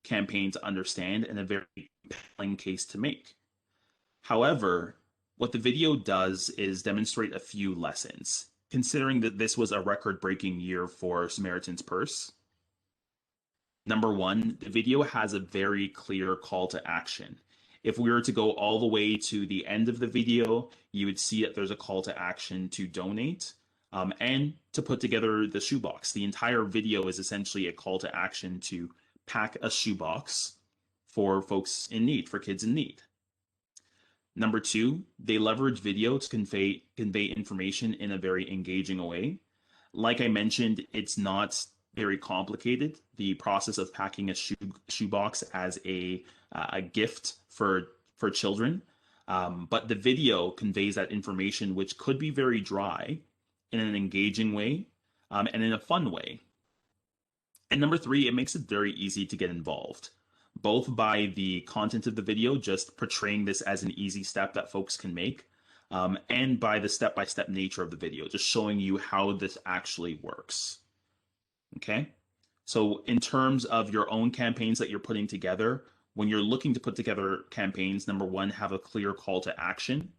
campaign to understand and a very compelling case to make. However, what the video does is demonstrate a few lessons, considering that this was a record-breaking year for Samaritan's Purse. Number one, the video has a very clear call to action. If we were to go all the way to the end of the video, you would see that there's a call to action to donate and to put together the shoebox. The entire video is essentially a call to action to pack a shoebox for folks in need, for kids in need. Number two, they leverage video to convey information in a very engaging way. Like I mentioned, it's not very complicated. The process of packing a shoebox as a gift for children, but the video conveys that information, which could be very dry, in an engaging way, and in a fun way. And number three, it makes it very easy to get involved, both by the content of the video, just portraying this as an easy step that folks can make, and by the step-by-step nature of the video, just showing you how this actually works. Okay. So, in terms of your own campaigns that you're putting together, when you're looking to put together campaigns, number one, have a clear call to action.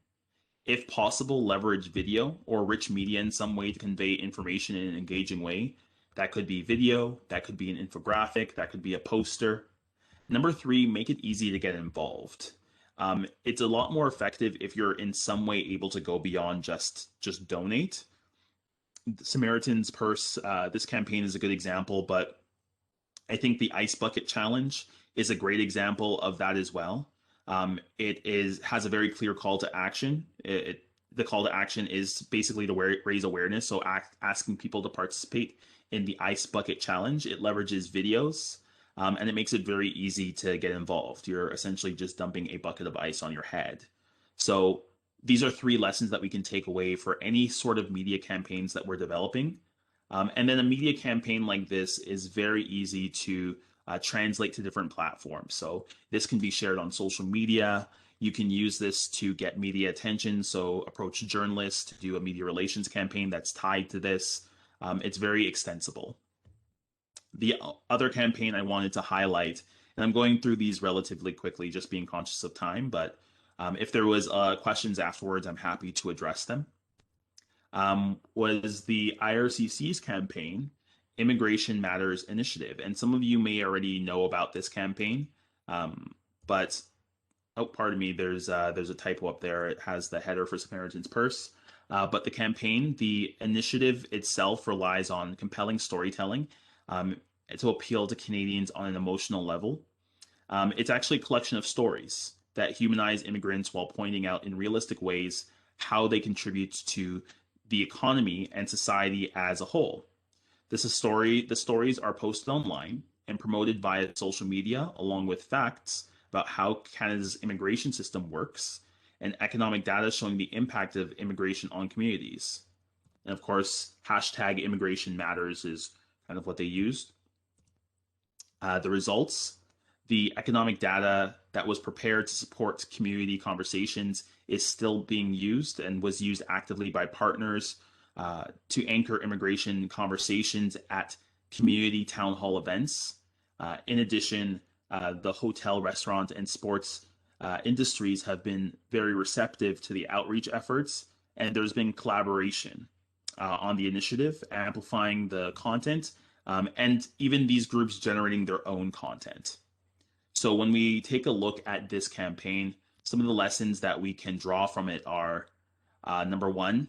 If possible, leverage video or rich media in some way to convey information in an engaging way. That could be video, that could be an infographic, that could be a poster. Number three, make it easy to get involved. It's a lot more effective if you're in some way able to go beyond just donate. Samaritan's Purse, this campaign is a good example, but I think the Ice Bucket Challenge is a great example of that as well. It has a very clear call to action. The call to action is basically to raise awareness, so asking people to participate in the Ice Bucket Challenge. It leverages videos, and it makes it very easy to get involved. You're essentially just dumping a bucket of ice on your head. So these are three lessons that we can take away for any sort of media campaigns that we're developing. And then a media campaign like this is very easy to translate to different platforms. So this can be shared on social media. You can use this to get media attention. So approach journalists to do a media relations campaign that's tied to this. It's very extensible. The other campaign I wanted to highlight, and I'm going through these relatively quickly, just being conscious of time, but if there was questions afterwards, I'm happy to address them. Was the IRCC's campaign, Immigration Matters Initiative. And some of you may already know about this campaign, but oh, pardon me, there's a typo up there. It has the header for Samaritan's Purse. But the campaign, the initiative itself relies on compelling storytelling to appeal to Canadians on an emotional level. It's actually a collection of stories that humanize immigrants while pointing out in realistic ways how they contribute to the economy and society as a whole. The stories are posted online and promoted via social media, along with facts about how Canada's immigration system works and economic data showing the impact of immigration on communities. And of course, hashtag immigration matters is kind of what they used. The results, the economic data that was prepared to support community conversations is still being used and was used actively by partners to anchor immigration conversations at community town hall events. In addition, the hotel, restaurant, and sports industries have been very receptive to the outreach efforts, and there's been collaboration on the initiative, amplifying the content, and even these groups generating their own content. So when we take a look at this campaign, some of the lessons that we can draw from it are number one,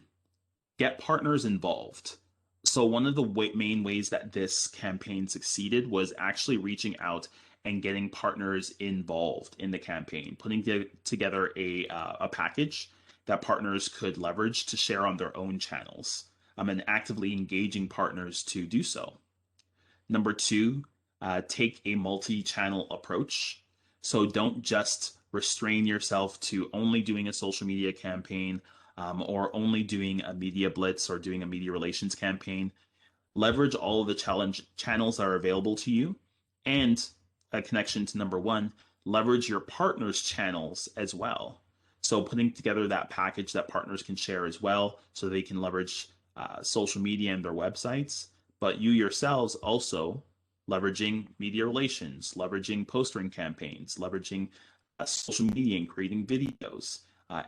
get partners involved. So one of the main ways that this campaign succeeded was actually reaching out and getting partners involved in the campaign, putting together a package that partners could leverage to share on their own channels, and actively engaging partners to do so. Number two, take a multi-channel approach. So don't just restrain yourself to only doing a social media campaign or only doing a media blitz or doing a media relations campaign. Leverage all of the channels that are available to you. And a connection to number one, leverage your partners' channels as well. So putting together that package that partners can share as well so they can leverage social media and their websites. But you yourselves also leveraging media relations, leveraging postering campaigns, leveraging social media and creating videos,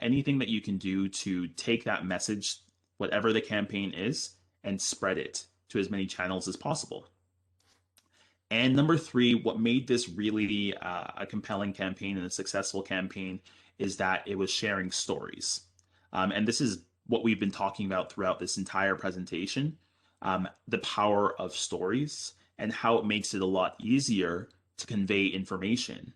anything that you can do to take that message, whatever the campaign is, and spread it to as many channels as possible. And number three, what made this really a compelling campaign and a successful campaign is that it was sharing stories. And this is what we've been talking about throughout this entire presentation, the power of stories and how it makes it a lot easier to convey information.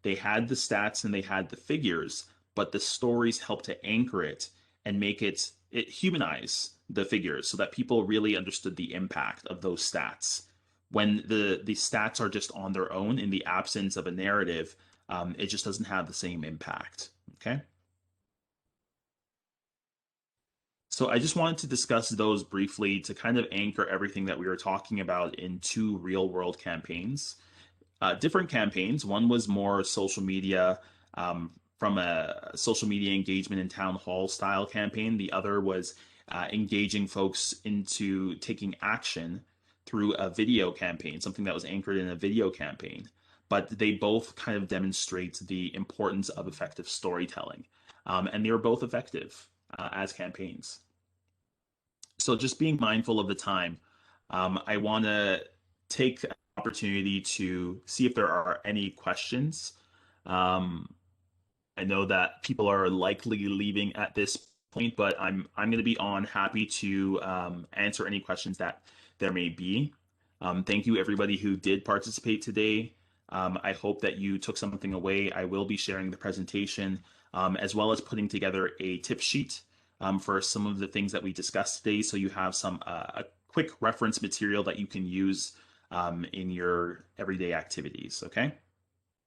They had the stats and they had the figures, but the stories help to anchor it and make it humanize the figures so that people really understood the impact of those stats. When the stats are just on their own in the absence of a narrative, it just doesn't have the same impact. Okay. So I just wanted to discuss those briefly to kind of anchor everything that we were talking about in two real world campaigns. Different campaigns. One was more social media, from a social media engagement and town hall style campaign. The other was engaging folks into taking action through a video campaign, something that was anchored in a video campaign. But they both kind of demonstrate the importance of effective storytelling. And they were both effective as campaigns. So just being mindful of the time, I want to take the opportunity to see if there are any questions. Um, I know that people are likely leaving at this point, but I'm going to be on happy to answer any questions that there may be. Thank you everybody who did participate today. I hope that you took something away. I will be sharing the presentation as well as putting together a tip sheet for some of the things that we discussed today, so you have some a quick reference material that you can use in your everyday activities. Okay.